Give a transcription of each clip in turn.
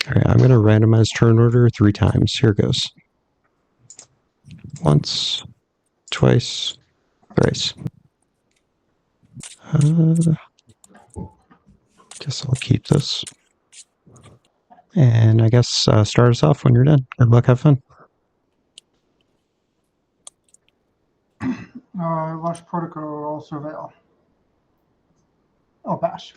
Alright, I'm going to randomize turn order 3 times. Here goes. Once, twice, thrice. Guess I'll keep this. And I guess start us off when you're done. Good luck, have fun. Lush Protocol Surveil. I'll pass.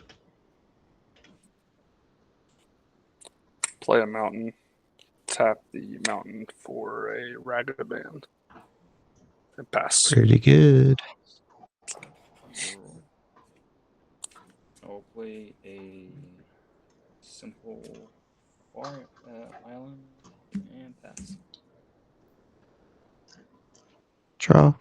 Play a mountain. Tap the mountain for a Ragavan. And pass. Pretty good. I'll play a simple island and pass. Draw.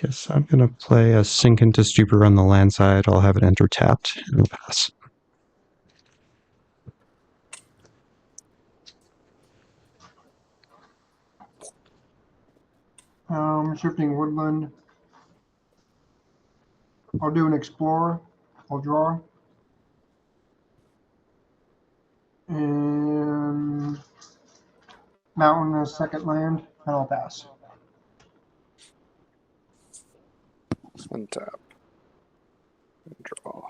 Yes, I'm going to play a Sink into Stupor on the land side. I'll have it enter tapped and pass. Shifting Woodland. I'll do an Explorer. I'll draw. And Mountain as second land, and I'll pass. Untap. And draw.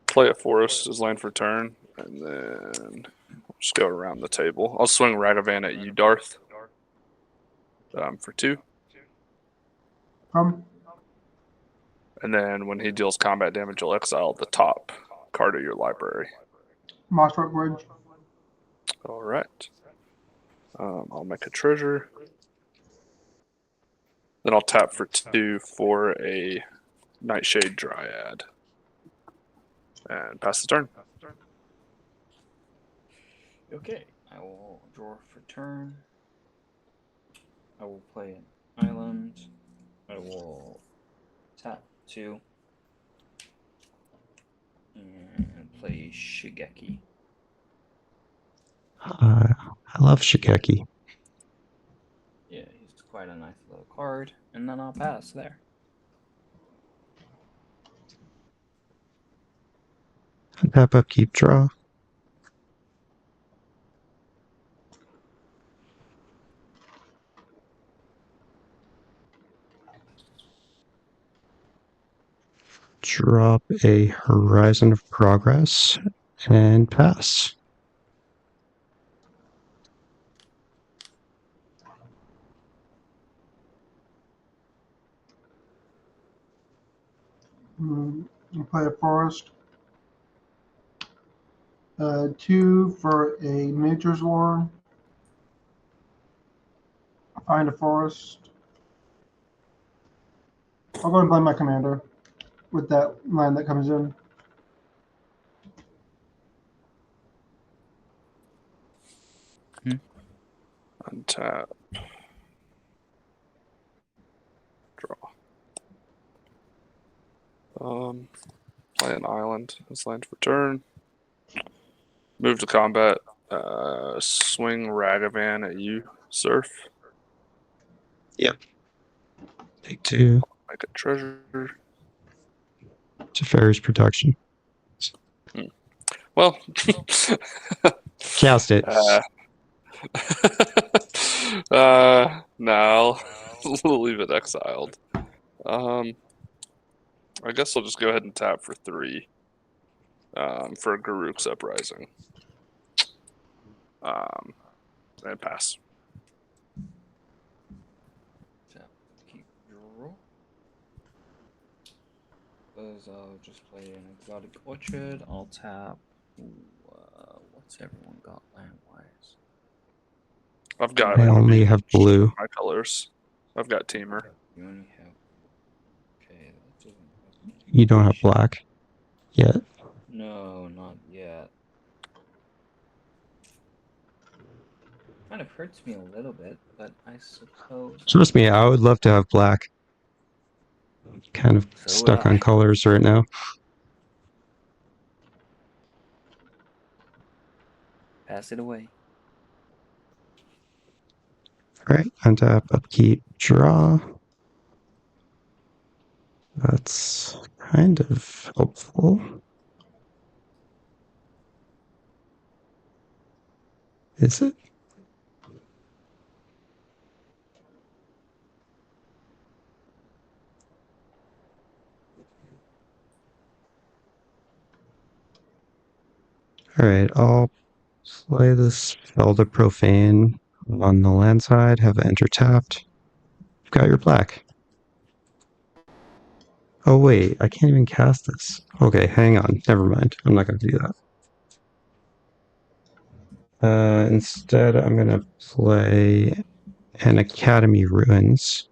Play a forest as land for turn, and then just go around the table. I'll swing Ragavan at you, Darth. For 2. And then when he deals combat damage, you'll exile the top card of your library. Mossrock Bridge. All right. I'll make a treasure. Then I'll tap for 2 for a Nightshade Dryad. And pass the turn. Okay, I will draw for turn. I will play an island. I will tap 2 and play Shigeki. I love Shigeki. Yeah, he's quite a nice little card, and then I'll pass there. Tap up, keep draw. Drop a Horizon of Progress and pass. You play a forest. 2 for a Nature's War. Find a forest. I'll go and play my commander with that line that comes in. Untap. Draw. Play an island as land for turn. Move to combat. Swing Ragavan at you, Surf. Yep. Take 2. Make a treasure. Teferi's Protection. Well, Cast it. No, we'll leave it exiled. I guess I'll just go ahead and tap for 3 for Garruk's Uprising. And pass. Tap, keep draw. Because I'll just play an Exotic Orchard. I'll tap. What's everyone got land-wise? I've got. I only have blue. My colors. I've got Teamer. You only have. Okay, that doesn't. You don't have black yet. No, not yet. Kind of hurts me a little bit, but I suppose. Trust me, I would love to have black. Kind of stuck on colors right now. Pass it away. Alright, untap, upkeep, draw. That's kind of helpful. Is it? Alright, I'll play this Spelltable Profane on the land side, have it enter tapped. You've got your black. Oh wait, I can't even cast this. Okay, hang on. Never mind. I'm not going to do that. Instead, I'm going to play an Academy Ruins.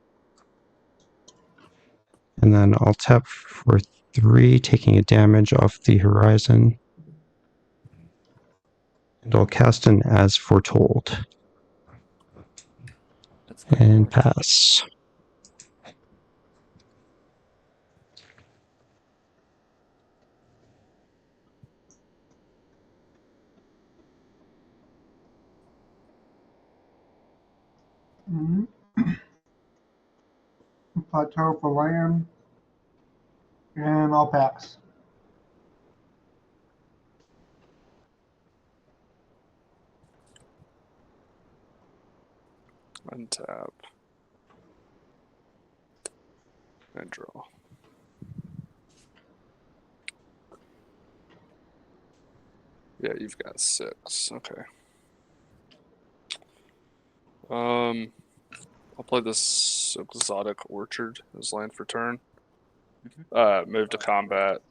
And then I'll tap for 3, taking a damage off the horizon. And I'll cast an As Foretold. Let's go And for it. pass. Plateau for land. And I'll pass. Untap. And draw. Yeah, you've got 6. Okay. I'll play this Exotic Orchard as land for turn. Move to combat.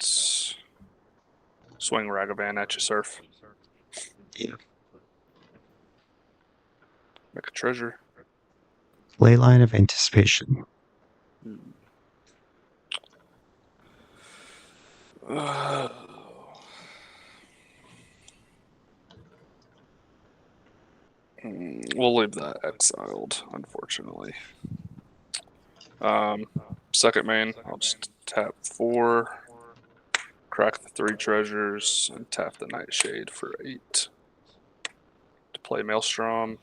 Swing Ragavan at you, Surf. Yeah. Make a treasure. Leyline of Anticipation. We'll leave that exiled, unfortunately. Second main, I'll just tap 4, crack the 3 treasures, and tap the Nightshade for 8. To play Maelstrom.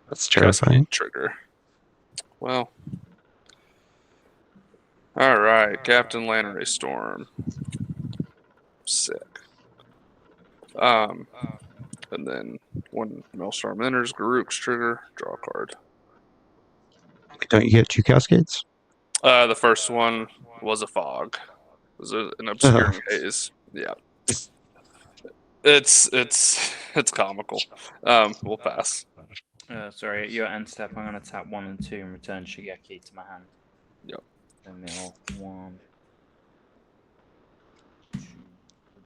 That's Cascade terrifying. trigger. Well. Alright, Captain Lannery Storm. Sick. And then when Maelstrom enters, Garruk's trigger, draw a card. Don't you get 2 Cascades? The first one was a fog. It was an obscuring haze. Yeah. It's comical. We'll pass. Sorry, at your end step, I'm going to tap 1 and 2 and return Shigeki to my hand. Yep. Then mill 1, 2.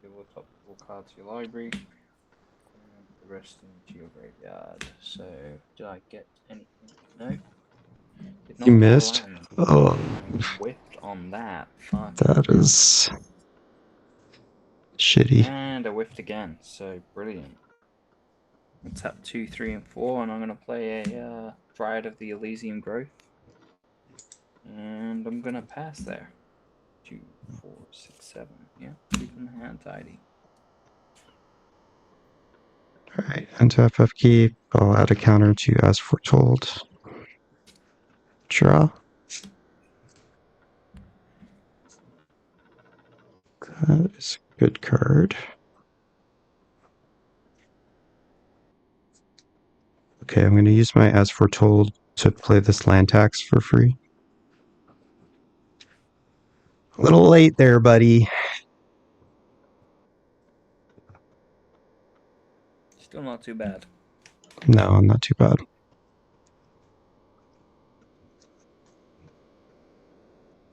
Reveal a top 4 card to your library. And the rest into your graveyard. So, did I get anything? No. Did not You get a missed? land. Oh, Whiffed on that. Fuck. that is shitty. And I whiffed again. So, brilliant. I'll tap 2, 3, and 4, and I'm going to play a Dryad of the Elysium Growth. And I'm going to pass there. 2, 4, 6, 7. Yeah, keeping the hand tidy. Alright, untap upkeep. I'll add a counter to As Foretold. Draw. That is a good card. Okay, I'm going to use my As Foretold to play this land tax for free. A little late there, buddy. Still not too bad. No, not too bad.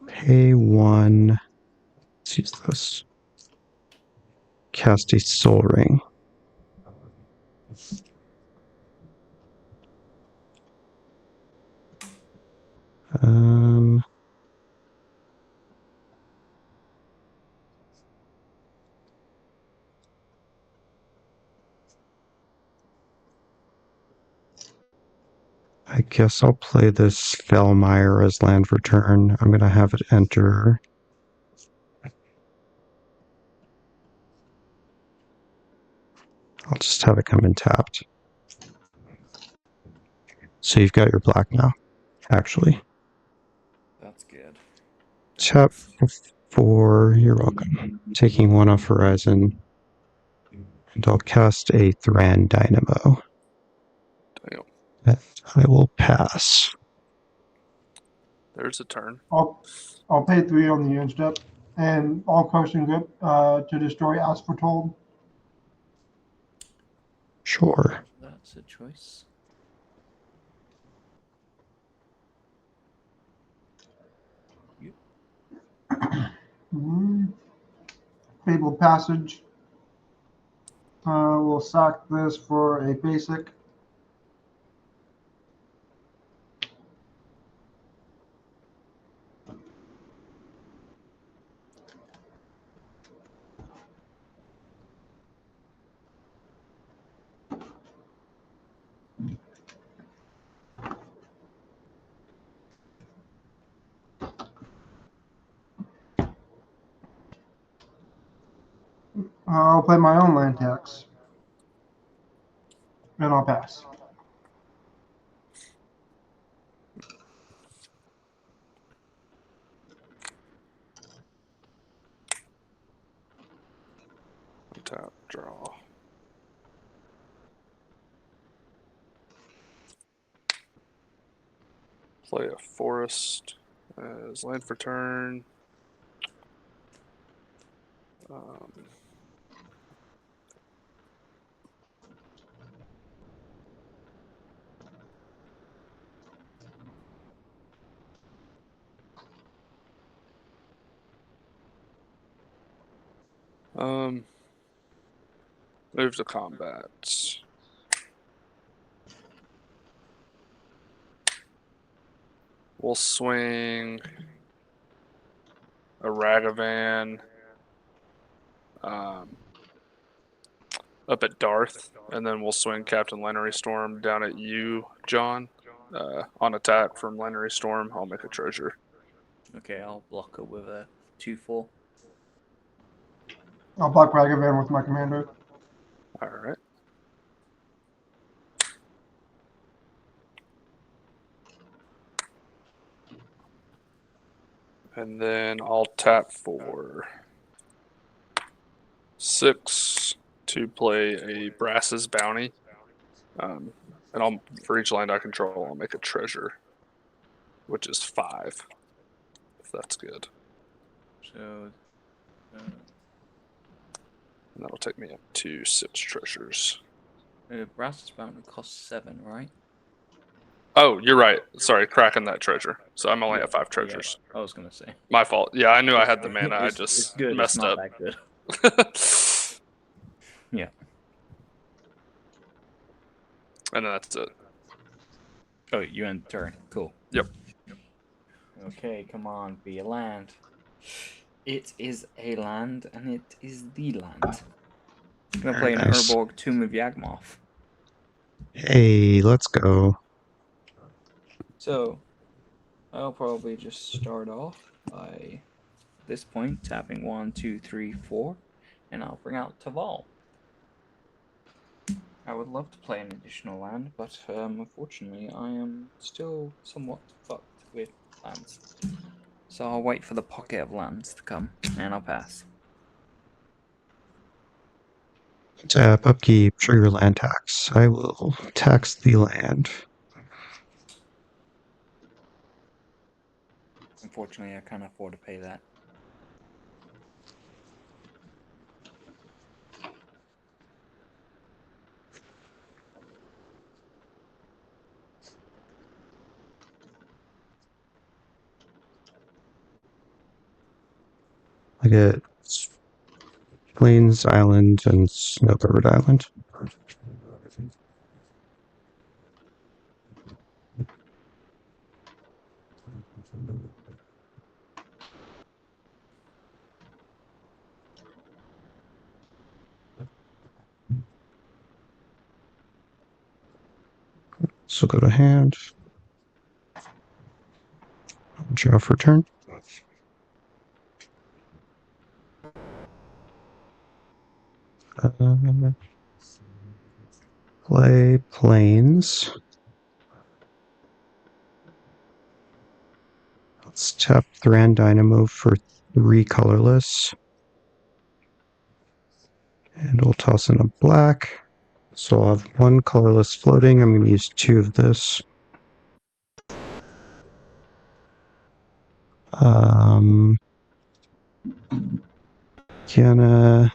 Pay 1. Let's use this. Cast a Soul Ring. I guess I'll play this Felmire as land for turn. I'm going to have it enter. I'll just have it come in tapped. So you've got your black now, actually. That's good. Tap for, you're welcome. Taking one off Horizon. And I'll cast a Thran Dynamo. Damn. I will pass. There's a turn. I'll pay 3 on the end step, and I'll Crushing Grip to destroy SHTOLA. Sure. That's a choice. Fabled Passage. We'll sack this for a basic. I'll play my own land tax. And I'll pass. Tap, draw. Play a forest as land for turn. Move to combat. We'll swing a Ragavan up at Darth, and then we'll swing Captain Lannery Storm down at you, John. On attack from Lannery Storm, I'll make a treasure. Okay, I'll block it with a 2/4. I'll block Ragavan with my commander. Alright. And then I'll tap for 6 to play a Brass's Bounty. And for each land I control, I'll make a treasure, which is 5. If that's good. So, And that'll take me up to 6 treasures. Brass's Bounty costs 7, right? Oh, you're right. Sorry, cracking that treasure. So I'm only at 5 treasures. Yeah, I was gonna say. My fault. Yeah, I knew I had the mana. I It's just good. messed It's not up. that good. Yeah. And then that's it. Oh, you end turn. Cool. Yep. Okay, come on, be a land. It is a land, and it is the land. I'm gonna play an Nice. Urborg Tomb of Yawgmoth. Hey, let's go. So, I'll probably just start off by this point tapping 1, 2, 3, 4, and I'll bring out Teval. I would love to play an additional land, but unfortunately I am still somewhat fucked with lands. So I'll wait for the pocket of lands to come, and I'll pass. Tap, upkeep, trigger land tax. I will tax the land. Unfortunately, I can't afford to pay that. I get Plains Island and Snow-Covered Island. So go to hand. Draw for turn. Play Plains. Let's tap Thran Dynamo for 3 colorless. And we'll toss in a black. So I'll have 1 colorless floating. I'm going to use 2 of this. Gonna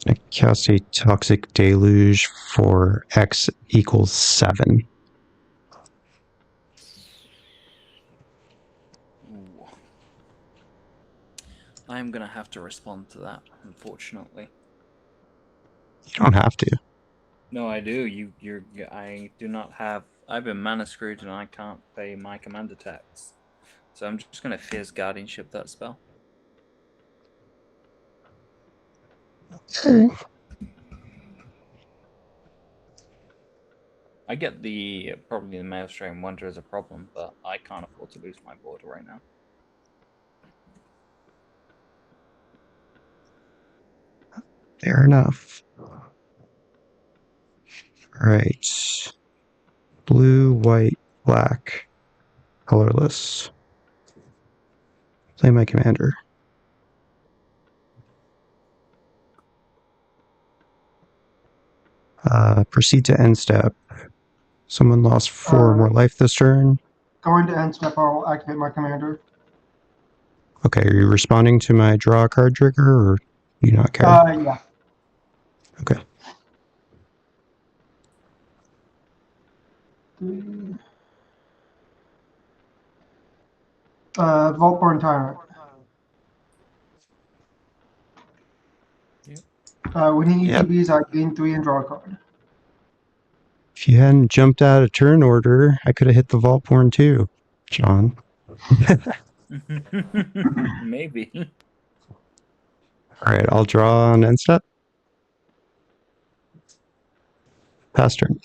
I cast a Toxic Deluge for X equals 7. Ooh. I'm gonna have to respond to that, unfortunately. You don't have to. No, I do. I do not have. I've been mana screwed and I can't pay my commander tax. So I'm just gonna Fierce Guardianship that spell. Okay. I get probably the Maelstrom Wanderer is a problem, but I can't afford to lose my board right now. Fair enough. Alright. Blue, white, black. Colorless. Play my commander. Proceed to end step. Someone lost 4 more life this turn. Going to end step, I'll activate my commander. Okay, are you responding to my draw a card trigger, or you not care? Yeah. Okay. Vaultborn Tyrant. Yep. When he Yep. ETBs, I gain 3 and draw a card. If you hadn't jumped out of turn order, I could have hit the Vaultborn too, John. Maybe. Alright, I'll draw on end step. Pass turn.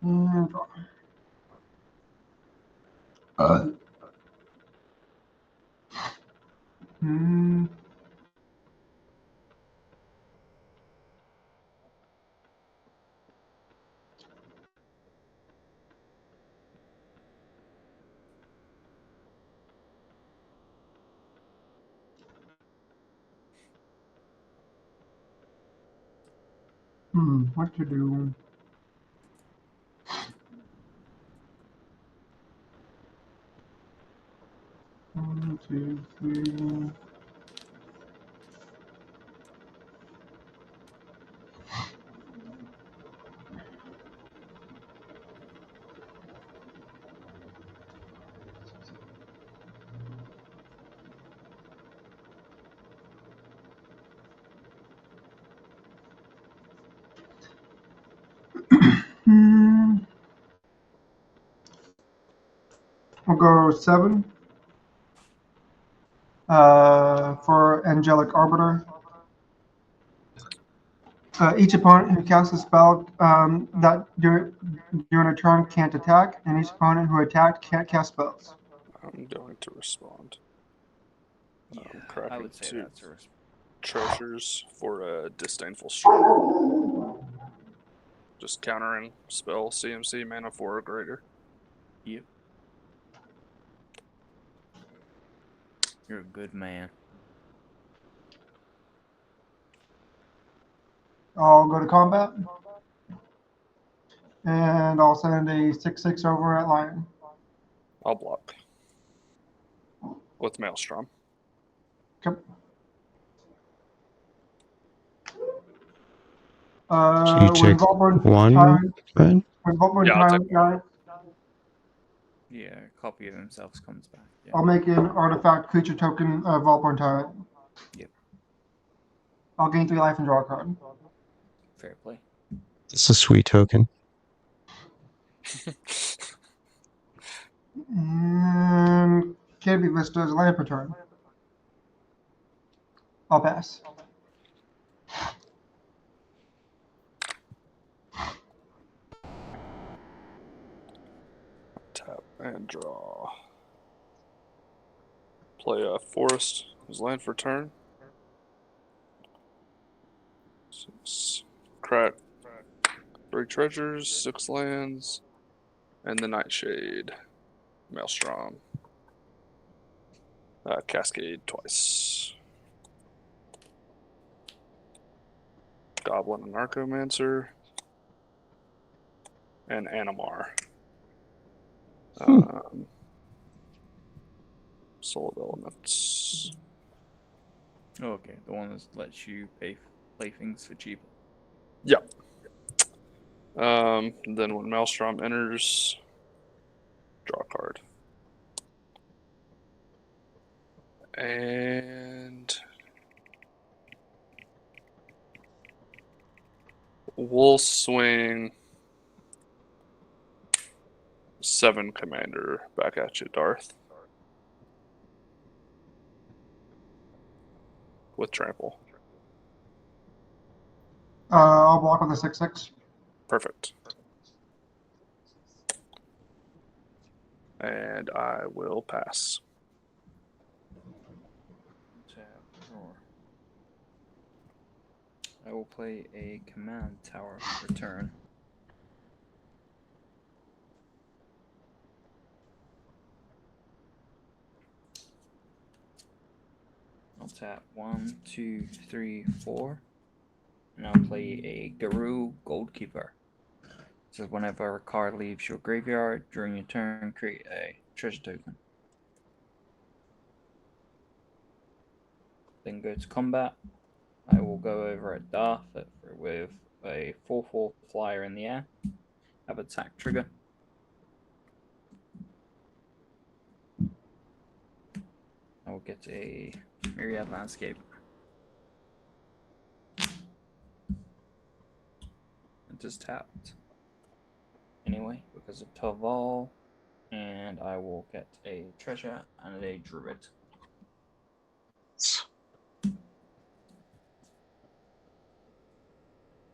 And draw. Hmm. What to do? One, two, three. I'll go 7. For Angelic Arbiter. Each opponent who casts a spell that during a turn can't attack, and each opponent who attacked can't cast spells. I'm going to respond. Yeah, I Cracking would say 2 that's a response. treasures for a disdainful strike. Just countering spell CMC mana 4 or greater. Yep. You're a good man. I'll go to combat, and I'll send a 6/6 over at Lion. I'll block with Maelstrom. Yep. So you When take Vaultborn 1, Tyrant, right? when Vaultborn Yeah, I'll Tyrant take 1. dies, Yeah, a copy of himself comes back. Yeah. I'll make an artifact creature token of Vaultborn Tyrant. Yep. I'll gain 3 life and draw a card. Fair play. It's a sweet token. And can't be listed as a land per turn. I'll pass. Tap and draw. Play a forest as land for turn. 6. Crack 3 treasures, 6 lands, and the Nightshade. Maelstrom. Cascade twice. Goblin and Narcomancer. And Animar. Soul of Elements. Oh, okay, the one that lets you play things for cheaper. Yep. Then when Maelstrom enters, draw a card. And we'll swing 7 commander back at you, Darth. With trample. I'll block on the 6/6. Perfect. And I will pass. I will play a command tower return. I'll tap 1, 2, 3, 4, and I'll play a Garou Goldkeeper. So whenever a card leaves your graveyard during your turn, create a treasure token. Then go to combat. I will go over at Darth with a 4/4 flyer in the air. Have attack trigger. I will get a Myriad Landscape. It is tapped. Anyway, because of Teval, and I will get a treasure and a druid.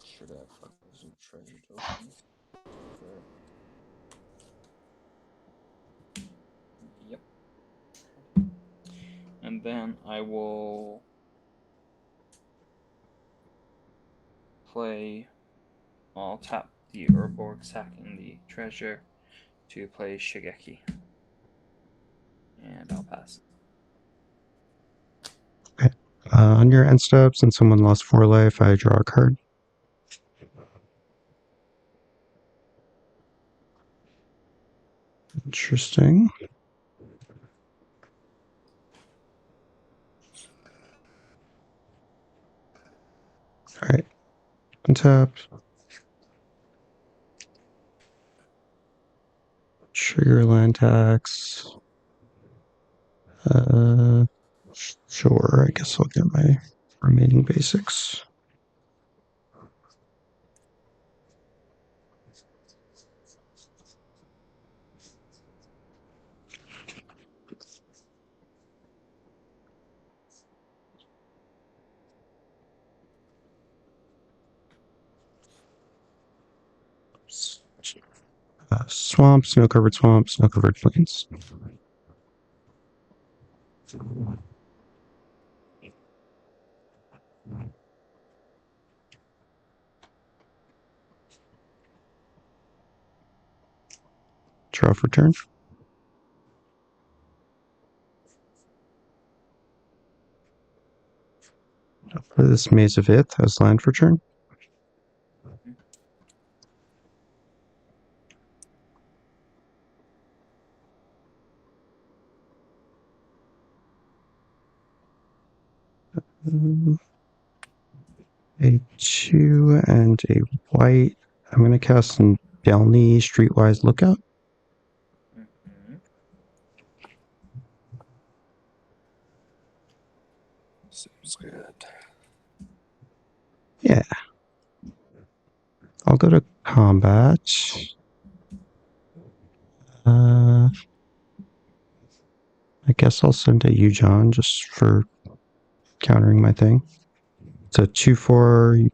Should have focused on treasure tokens. Yep. And then I will play. I'll tap the Urborg sacking the treasure to play Shigeki. And I'll pass. On your end step, since someone lost 4 life, I draw a card. Interesting. Alright. Untap. Trigger land tax. Sure, I guess I'll get my remaining basics. Swamp, snow-covered swamp, snow-covered plains. Draw for turn. I'll play this Maze of Ith as land for turn. A 2 and a white. I'm going to cast some Delny Streetwise Lookout. Seems good. Yeah. I'll go to combat. I guess I'll send it you, John, just for countering my thing. It's a 2/4.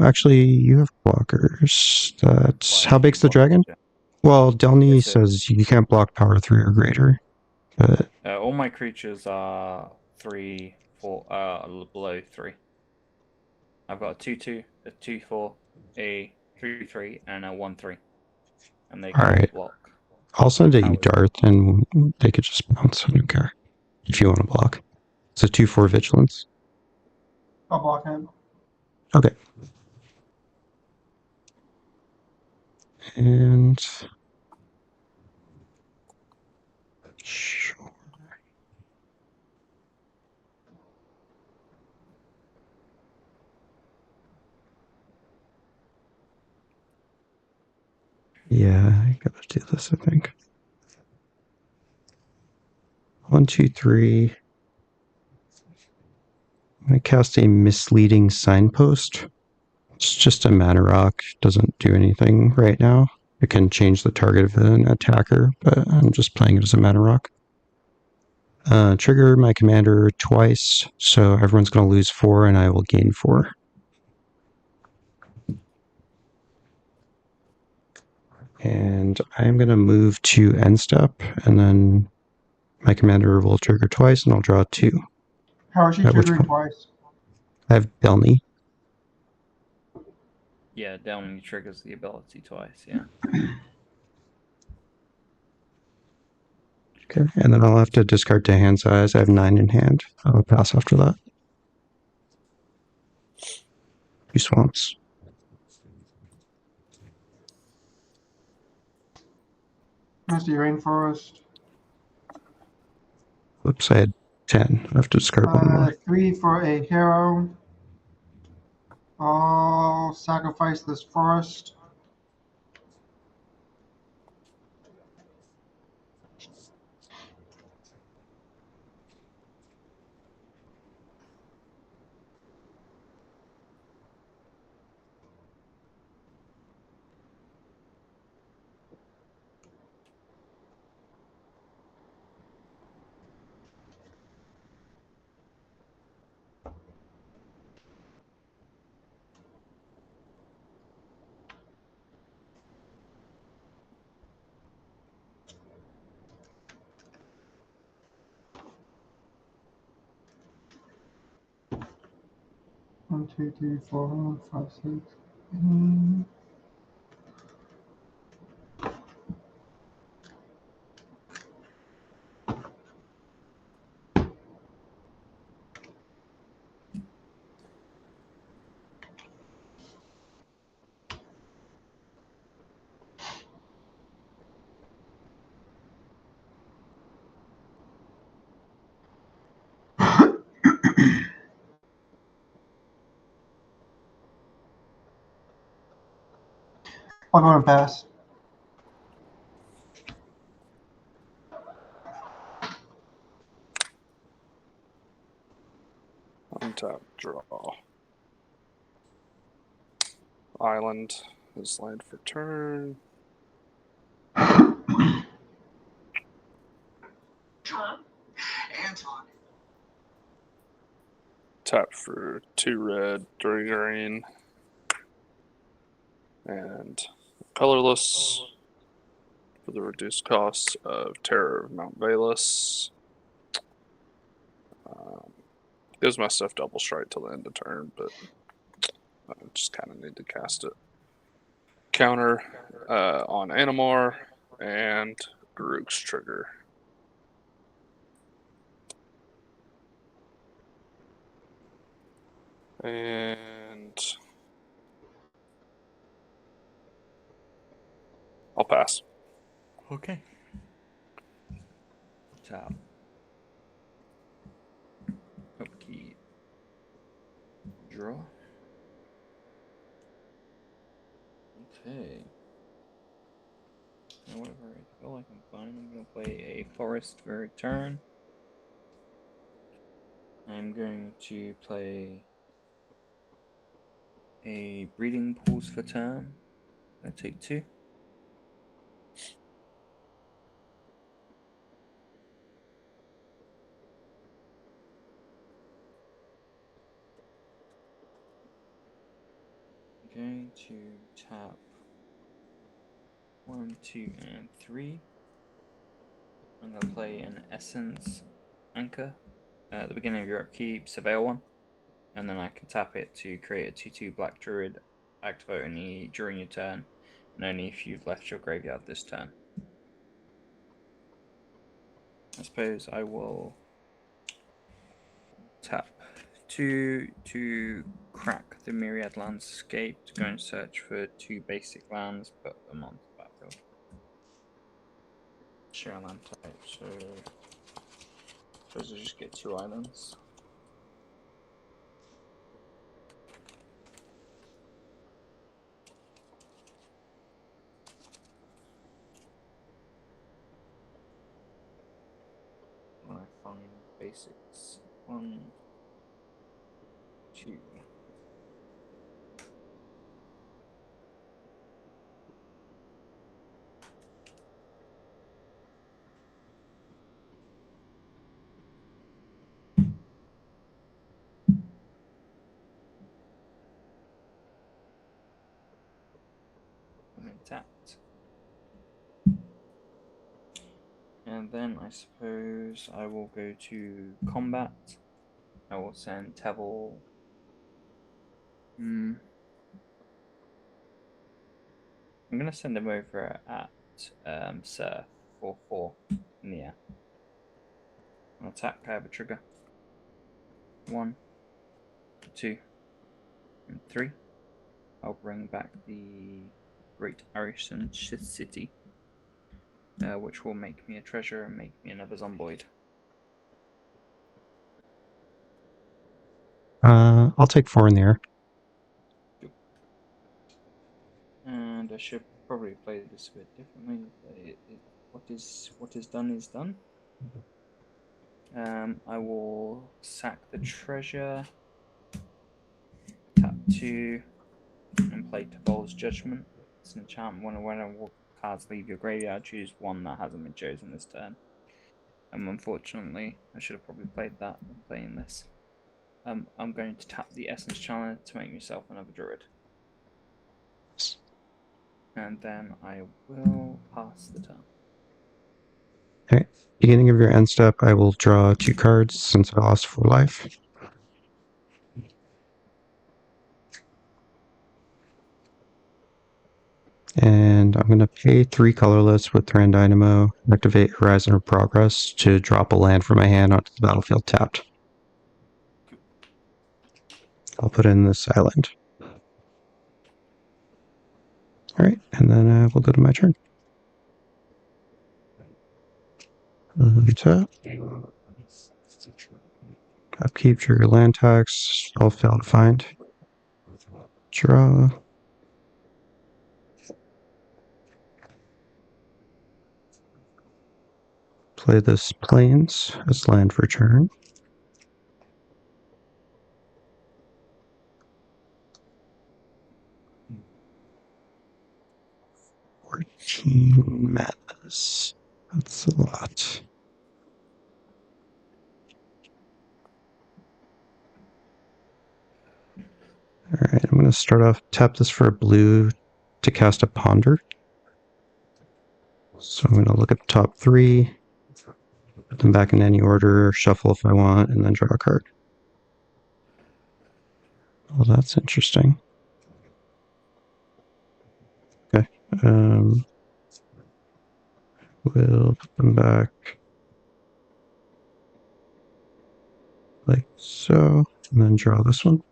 Actually, you have blockers. That's how big's the dragon? Well, Delny says you can't block power 3 or greater. but All my creatures are 3, 4, below 3. I've got a 2/2, a 2/4, a 3/3, and a 1/3, and they can all Alright. block. I'll send it you Howard. Darth, and they could just bounce. I don't care if you want to block. It's a 2/4 vigilance. I'll block him. Okay. And sure. Yeah, I gotta do this, I think. 1, 2, 3. I'm gonna cast a misleading signpost. It's just a mana rock, doesn't do anything right now. It can change the target of an attacker, but I'm just playing it as a mana rock. Trigger my commander twice, so everyone's going to lose 4 and I will gain 4. And I'm going to move to end step, and then my commander will trigger twice and I'll draw 2. How is she At which triggering point twice? I have Delny. Yeah, Downing triggers the ability twice, yeah. Okay, and then I'll have to discard to hand size. I have 9 in hand. I'll pass after that. 2 swamps. Misty Rainforest. Oops, I had 10. I have to discard 1 more. 3 for a hero. I'll sacrifice this forest. One, two, three, 4, 5, 6. I'll go and pass. Untap, draw. Island is land for turn. Anton. Tap for 2 red, 3 green, and colorless for the reduced cost of Terror of Mount Valus. Gives my stuff double strike till the end of turn, but I just kind of need to cast it. Counter on Animar and Garuk's trigger. And I'll pass. Okay. Tap. Upkeep. Draw. Okay. However, I feel like I'm fine. I'm going to play a forest for a turn. I'm going to play a breeding pools for turn. I take 2. I'm going to tap 1, 2, and 3. I'm going to play an Essence Anchor. At the beginning of your upkeep, surveil one. And then I can tap it to create a 2/2 Black Druid, activate only during your turn, and only if you've left your graveyard this turn. I suppose I will tap 2 to crack the Myriad Landscape to go and search for 2 basic lands, put them onto the battlefield. Share land type, so I suppose I just get 2 islands. When I find basics, 1, 2. I'm tapped. And then I suppose I will go to combat. I will send Teval. I'm gonna send him over at Sir for 4 in the air. I'll attack. I have a trigger. 1, 2, and 3. I'll bring back the Great Arishan City, which will make me a treasure and make me another Zomboid. I'll take 4 in the air. And I should probably play this a bit differently, but what is done is done. I will sack the treasure, tap 2, and play Teval's Judgment. It's an enchantment. When cards leave your graveyard, choose one that hasn't been chosen this turn. Unfortunately, I should have probably played that when playing this. I'm going to tap the Essence Channeler to make myself another Druid. And then I will pass the turn. Okay. Beginning of your end step, I will draw 2 cards since I lost 4 life. And I'm going to pay 3 colorless with Mayael the Anima, activate Horizon of Progress to drop a land from my hand onto the battlefield tapped. I'll put in this island. Alright, and then we'll go to my turn. Tap. Upkeep, trigger land tax, all fail to find. Draw. Play this Plains as land for turn. Madness. That's a lot. Alright, I'm going to start off, tap this for a blue to cast a Ponder. So I'm going to look at the top 3, put them back in any order, shuffle if I want, and then draw a card. Well, that's interesting. Okay. We'll put them back like so, and then draw this one.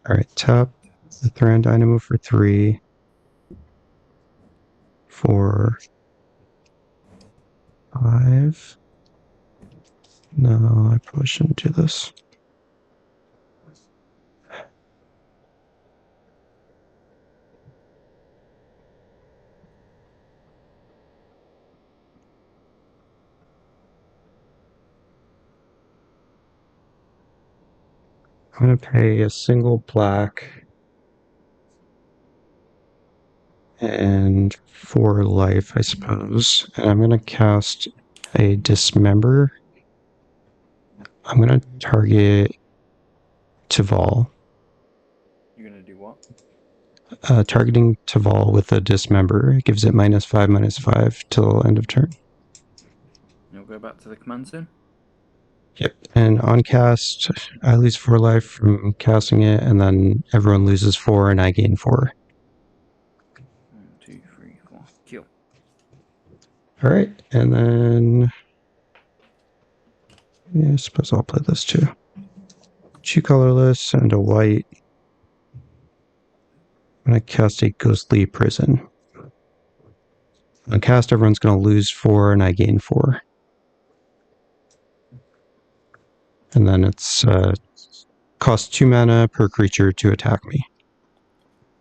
Alright, tap the Mayael the Anima for 3, 4, 5. No, I probably shouldn't do this. I'm going to pay a single black and 4 life, I suppose. And I'm going to cast a Dismember. I'm going to target Teval. You're gonna do what? Targeting Teval with a Dismember. It gives it -5/-5 till end of turn. You'll go back to the command zone. Yep. And on cast, I lose 4 life from casting it, and then everyone loses 4 and I gain 4. 1, 2, 3, 4. Kill. Alright, and then... yeah, I suppose I'll play this too. 2 colorless and a white. I'm going to cast a Ghostly Prison. On cast, everyone's going to lose 4 and I gain 4. And then it's costs 2 mana per creature to attack me.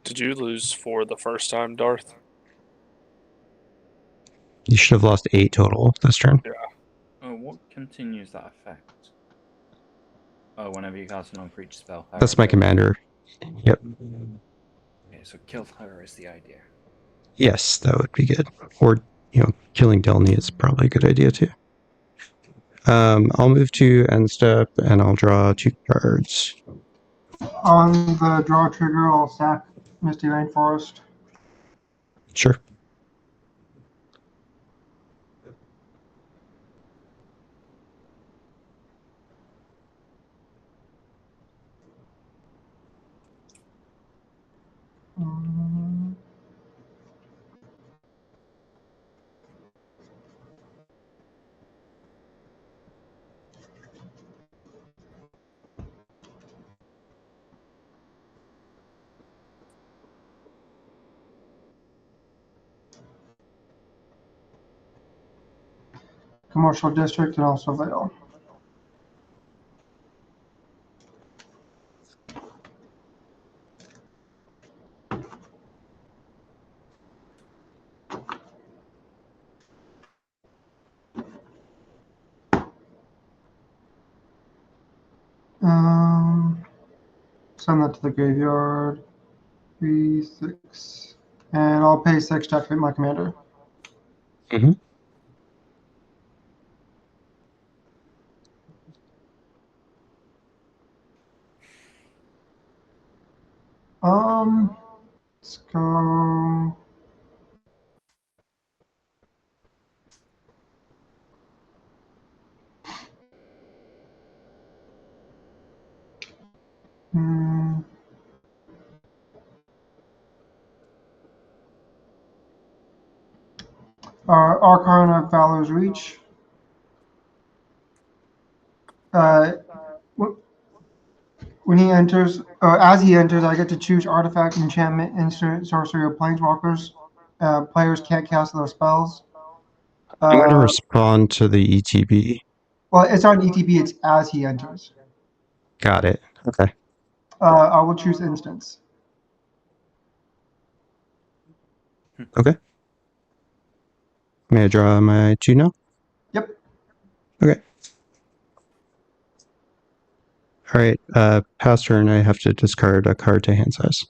Did you lose 4 the first time, Darth? You should have lost 8 total this turn. Oh, what continues that effect? Oh, whenever you cast a non-creature spell. That's my commander. Yep. Okay, so kill her is the idea. Yes, that would be good. Or, killing Delny is probably a good idea too. I'll move to end step and I'll draw 2 cards. On the draw trigger, I'll sack Misty Rainforest. Sure. Mm, Commercial District and also Vale. Send that to the graveyard. 3, 6. And I'll pay 6 to activate my commander. Mm-hmm. Let's go. Hmm. Archon of Valor's Reach. When he enters, as he enters, I get to choose artifact, enchantment, instant, sorcery, or planeswalkers. Players can't cast those spells. I'm going to respond to the ETB. Well, it's not ETB, it's as he enters. Got it. Okay. I will choose instance. Okay. May I draw my 2 now? Yep. Okay. Alright, pass turn, I have to discard a card to hand size.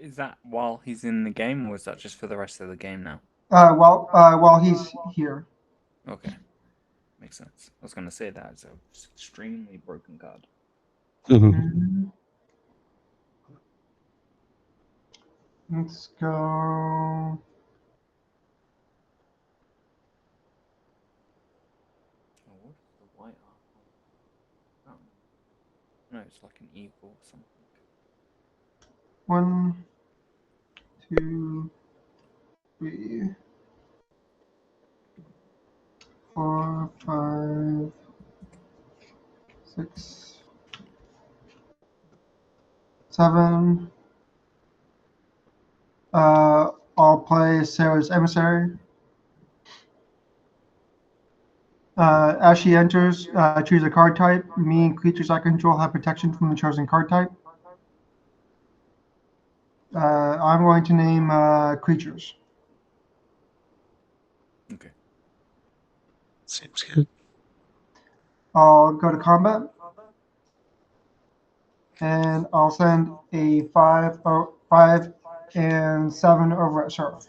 Is that while he's in the game, or is that just for the rest of the game now? While he's here. Okay. Makes sense. I was going to say that it's an extremely broken card. Mm-hmm. Let's go. Oh, what's the white art? Oh. No, it's like an eagle or something. 1, 2, 3, 4, 5, 6, 7. I'll play Sarah's Emissary. As she enters, choose a card type. Me and creatures I control have protection from the chosen card type. I'm going to name creatures. Okay. Seems good. I'll go to combat. And I'll send a 5 and 7 over at Sheriff.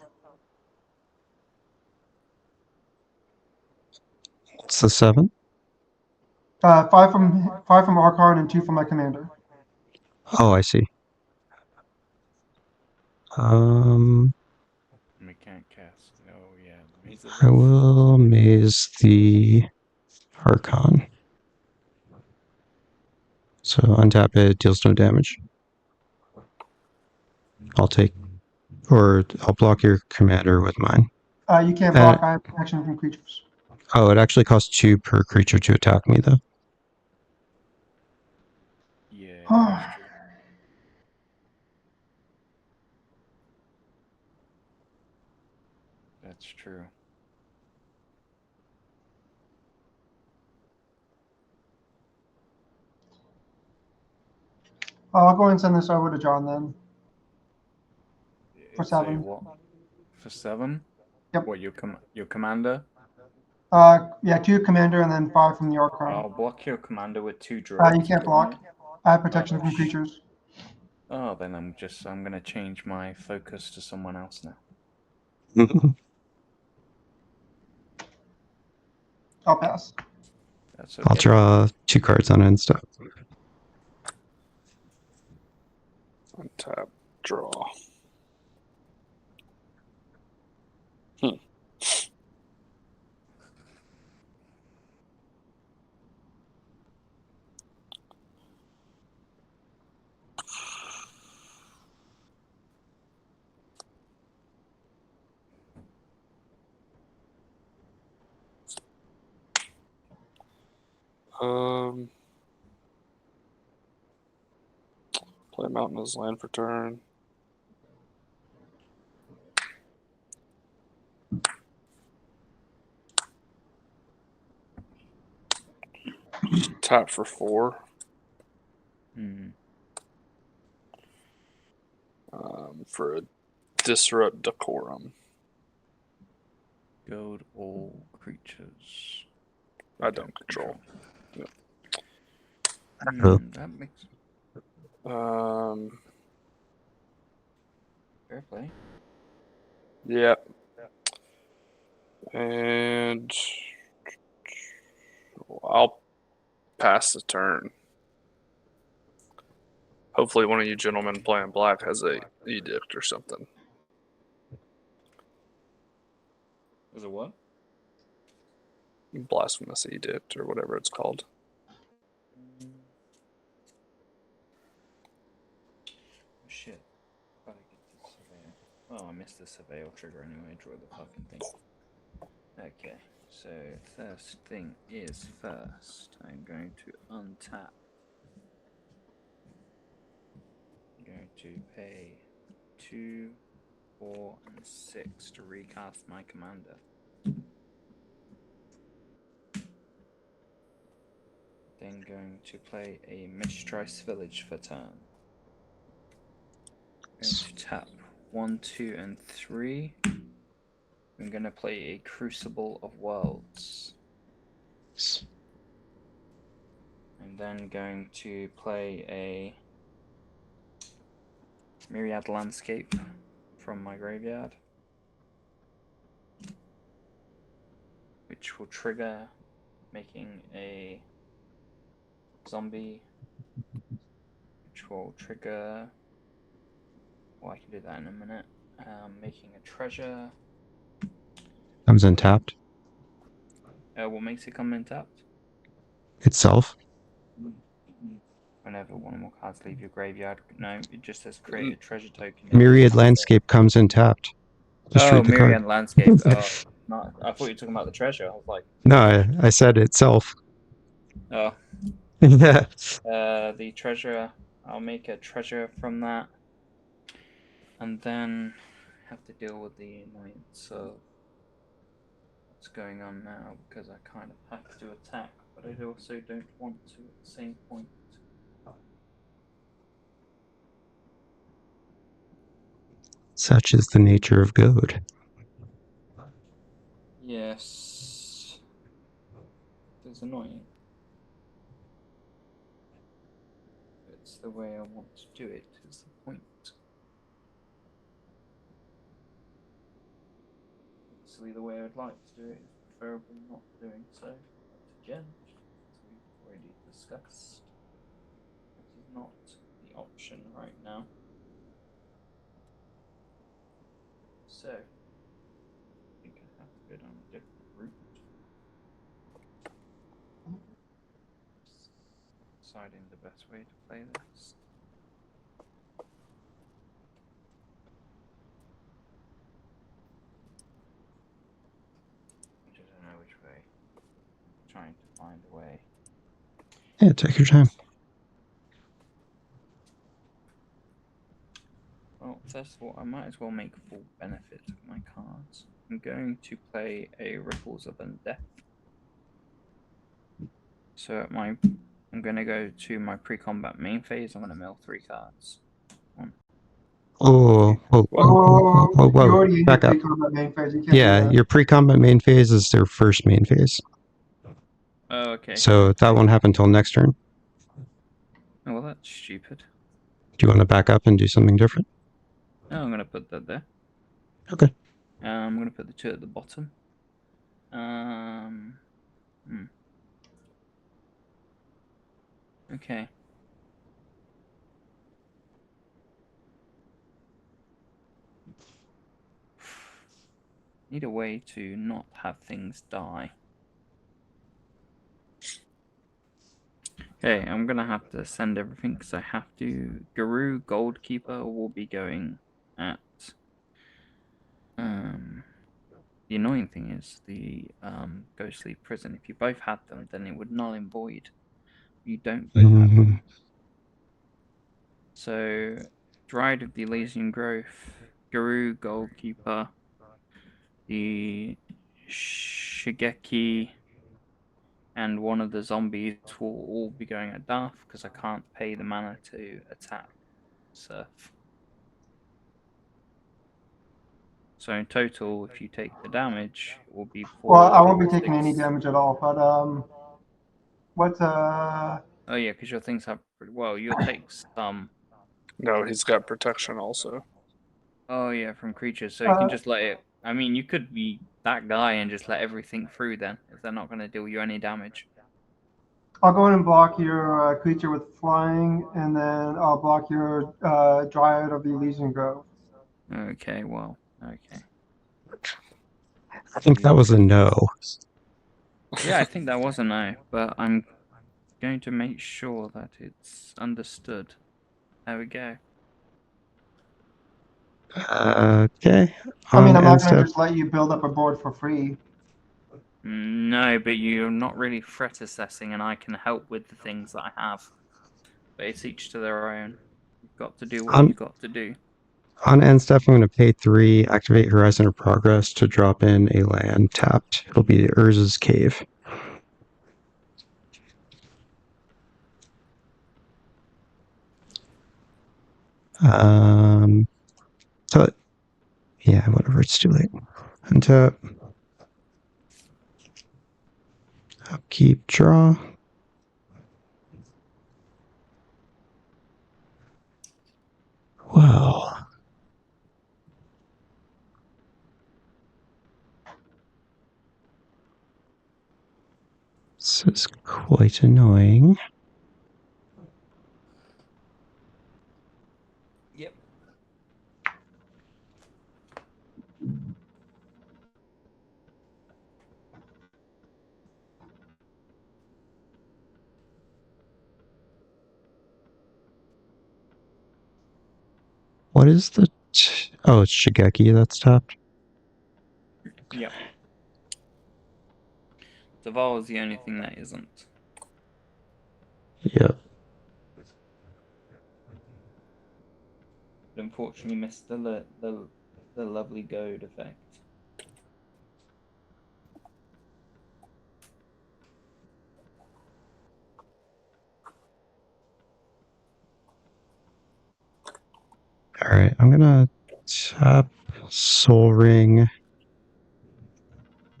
What's the 7? 5 from Archon and 2 from my commander. Oh, I see. We can't cast. Oh yeah, Maze the I Roof. will maze the Archon. So untap it, deals no damage. I'll take, or I'll block your commander with mine. You can't block. I have protection from creatures. Oh, it actually costs 2 per creature to attack me, though. Yeah, that's true. That's true. I'll go and send this over to John then. For Say 7. what? For 7? Yep. What, your commander? Yeah, 2 commander and then 5 from the Archon. I'll block your commander with 2 drops. You can't block. I have protection from creatures. Oh, then I'm gonna change my focus to someone else now. I'll pass. That's okay. I'll draw 2 cards on end step. Untap, draw. Play Mountain as land for turn. Tap for 4. For a disrupt decorum. Gold all creatures. I don't control. Yep. That makes fair play. Yeah. And I'll pass the turn. Hopefully one of you gentlemen playing black has a edict or something. Is it what? Blasphemous edict or whatever it's called. Shit. Gotta get the surveyor. Oh, I missed the surveyor trigger anyway. Draw the fucking thing. Okay, so first thing is first. I'm going to untap. I'm going to pay 2, 4, and 6 to recast my commander. Then going to play a Mistress Village for turn. Going to tap 1, 2, and 3. I'm going to play a Crucible of Worlds. I'm then going to play a Myriad Landscape from my graveyard, which will trigger making a zombie, which will trigger, well, I can do that in a minute, making a treasure. Comes in tapped. What makes it come in tapped? Itself. Whenever one or more cards leave your graveyard. No, it just says create a treasure token. Myriad Landscape comes in tapped. Just read the Myriad card. Landscape. Oh, not, I thought you were talking about the treasure. I was like, No, I said itself. oh. Yeah. The treasure, I'll make a treasure from that. And then have to deal with the annoyance of what's going on now because I kind of have to attack, but I also don't want to at the same point. Such is the nature of goad. Yes. It's annoying. It's the way I want to do it, is the point. Obviously, the way I'd like to do it is preferably not doing so. But again, as we've already discussed, it is not the option right now. So, I think I have to go down a different route. Deciding the best way to play this. I don't know which way. I'm trying to find a way. Yeah, take your time. Well, first of all, I might as well make full benefit of my cards. I'm going to play a Ripples of Undeath. So I'm going to go to my pre-combat main phase. I'm going to mill 3 cards. Oh, whoa, whoa, whoa, whoa, whoa, You whoa. already Back ended up. pre-combat main phase. You can't Yeah, do that. your pre-combat main phase is their first main phase. Oh, okay. So that won't happen until next turn. Oh, well, that's stupid. Do you want to back up and do something different? No, I'm going to put that there. Okay. I'm going to put the 2 at the bottom. Okay. Need a way to not have things die. Okay, I'm gonna have to send everything because I have to. Guru Goldkeeper will be going at. The annoying thing is the Ghostly Prison. If you both had them, then it would null and void. You don't both have them. So, Dryad of the Elysian Growth, Guru Goldkeeper, the Shigeki, and one of the zombies will all be going at Darth because I can't pay the mana to attack Surf. So in total, if you take the damage, it will be 4. Well, I won't be taking 6. any damage at all. But what's Oh yeah, because your things have pretty well. You'll take some. No, he's got protection also. Oh yeah, from creatures. So you can just let it. I mean, you could be that guy and just let everything through then, if they're not going to deal you any damage. I'll go in and block your creature with flying, and then I'll block your Dryad of the Elysian Grove. Okay, well, okay. I think that was a no. Yeah, I think that was a no, but I'm going to make sure that it's understood. There we go. Okay. I mean, I'm not going step. to just let you build up a board for free. No, but you're not really threat assessing, and I can help with the things that I have. But it's each to their own. You've got to do what you've got to do. On end step, I'm going to pay 3, activate Horizon of Progress to drop in a land tapped. It'll be Urza's Cave. So, yeah, whatever, it's too late. Untap. Upkeep, draw. Well. This is quite annoying. Yep. What is the... Oh, it's Shigeki that's tapped. Yep. Teval is the only thing that isn't. Yep. But unfortunately missed the lovely goad effect. I'm gonna tap Soul Ring,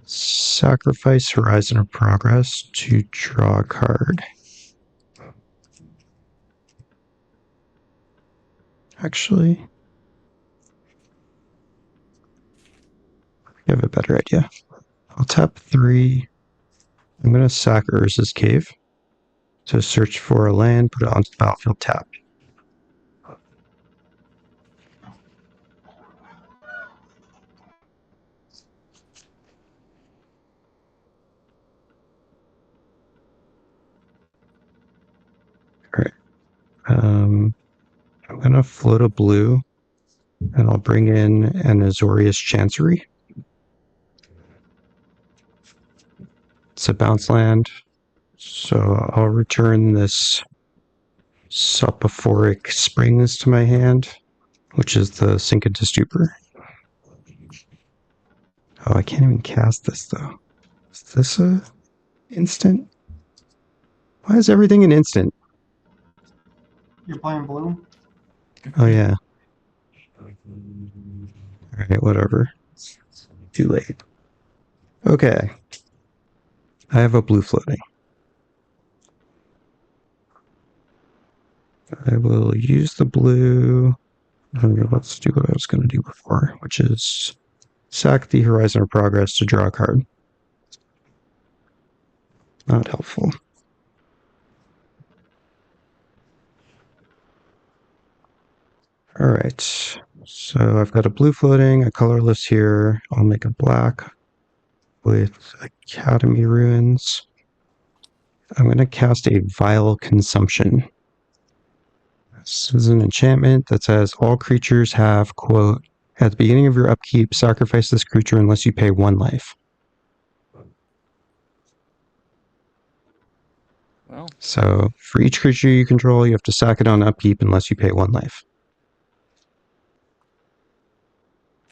sacrifice Horizon of Progress to draw a card. Actually, I have a better idea. I'll tap 3. I'm gonna sack Urza's Cave to search for a land, put it onto the battlefield tapped. Alright. I'm gonna float a blue, and I'll bring in an Azorius Chancery. It's a bounce land, so I'll return this Sophophoric Springs to my hand, which is the Sink into Stupor. Oh, I can't even cast this, though. Is this a instant? Why is everything an instant? You're playing blue? Oh, yeah. Alright, whatever. Too late. Okay. I have a blue floating. I will use the blue. Let's do what I was going to do before, which is sack the Horizon of Progress to draw a card. Not helpful. Alright, so I've got a blue floating, a colorless here. I'll make a black with Academy Ruins. I'm going to cast a Vile Consumption. This is an enchantment that says all creatures have, quote, at the beginning of your upkeep, sacrifice this creature unless you pay 1 life. Well, So for each creature you control, you have to sack it on upkeep unless you pay 1 life.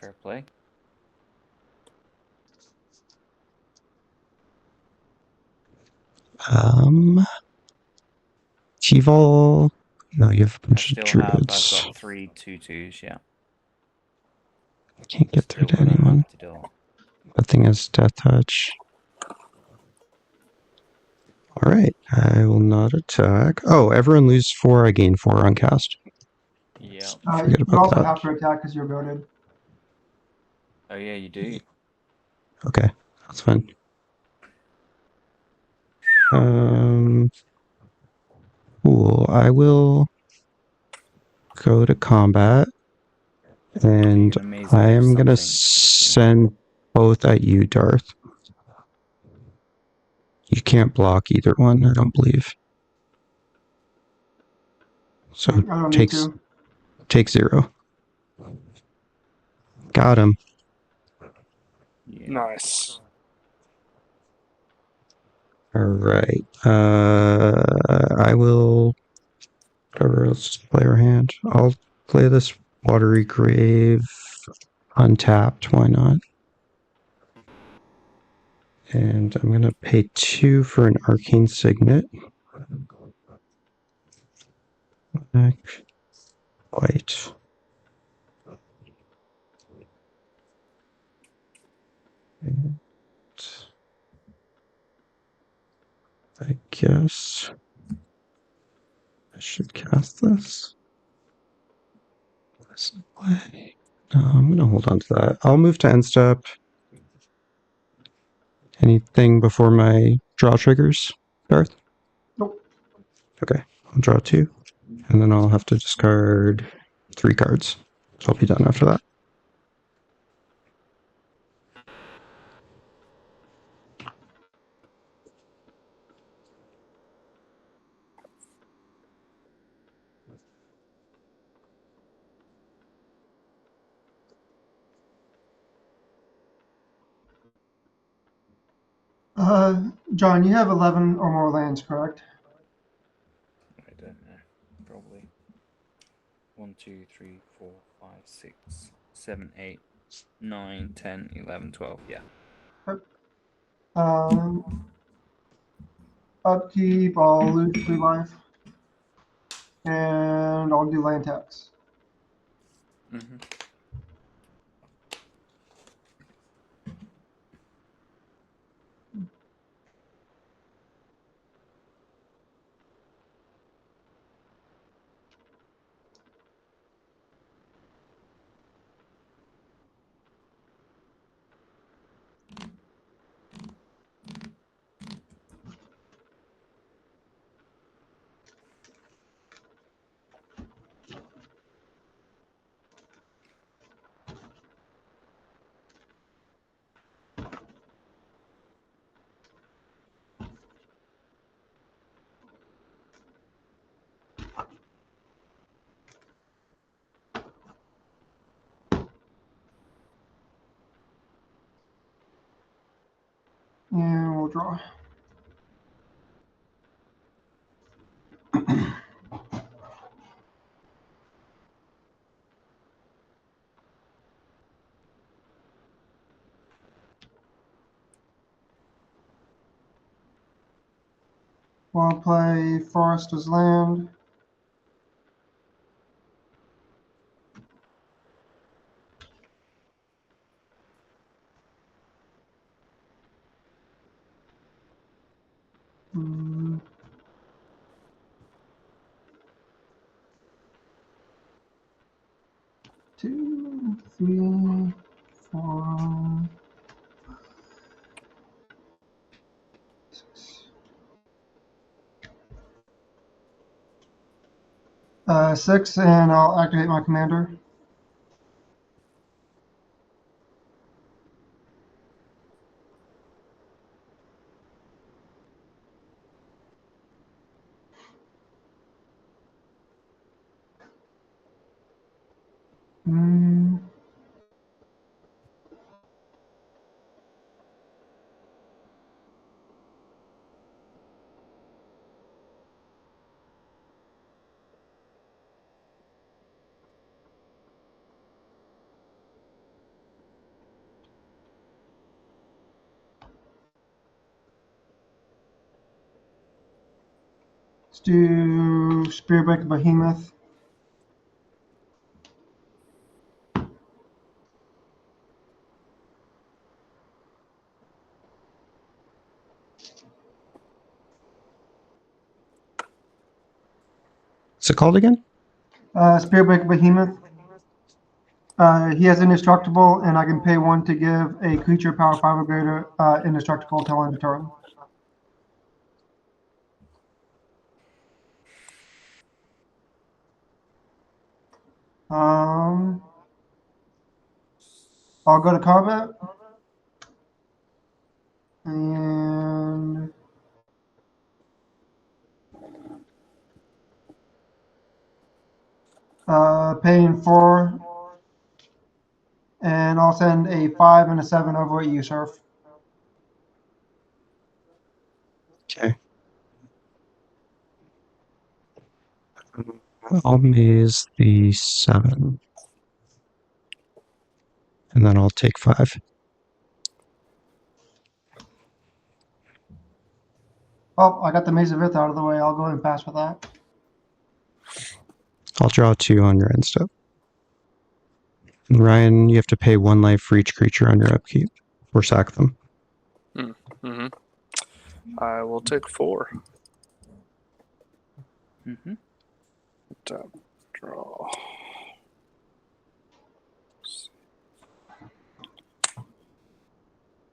fair play. Teval. No, you have a I bunch of still have. I've druids. got 3 2/2s. Yeah. Can't get through Still to gonna anyone. have to do it. That thing has Death Touch. Alright, I will not attack. Oh, everyone loses 4, I gain 4 on cast. Yeah. Forget You about also that. have to attack because you're goaded. Oh yeah, you do. Okay, that's fine. Cool. I will go to combat, and You're gonna maze I am into gonna something. send both at you, Darth. You can't block either one, I don't believe. So I don't need to. take 0. Got him. Yeah. Nice. Alright. I will cover. Let's just play our hand. I'll play this Watery Grave untapped. Why not? And I'm going to pay 2 for an Arcane Signet. Black, white. And I guess I should cast this. This way. No, I'm going to hold on to that. I'll move to end step. Anything before my draw triggers, Darth? Nope. Okay, I'll draw 2. And then I'll have to discard 3 cards. So I'll be done after that. John, you have 11 or more lands, correct? I don't know. Probably. 1, 2, 3, 4, 5, 6, 7, 8, 9, 10, 11, 12. Yeah. Upkeep, I'll lose 3 life. And I'll do land tax. Mm-hmm. And we'll draw. We'll play Forest as land. Mm. Two, three, four, six. 6, and I'll activate my commander. Mm. Let's do Spearbreaker Behemoth. What's it called again? Spearbreaker Behemoth. He has indestructible, and I can pay 1 to give a creature power 5 or greater indestructible till end of turn. I'll go to combat. And paying 4. And I'll send a 5 and a 7 over at you, Surf. Okay. I'll maze the 7. And then I'll take 5. Oh, I got the Maze of Ith out of the way. I'll go ahead and pass with that. I'll draw 2 on your end step. And Ryan, you have to pay 1 life for each creature on your upkeep, or sack them. Mm-hmm. I will take 4. Mm-hmm. Tap, draw.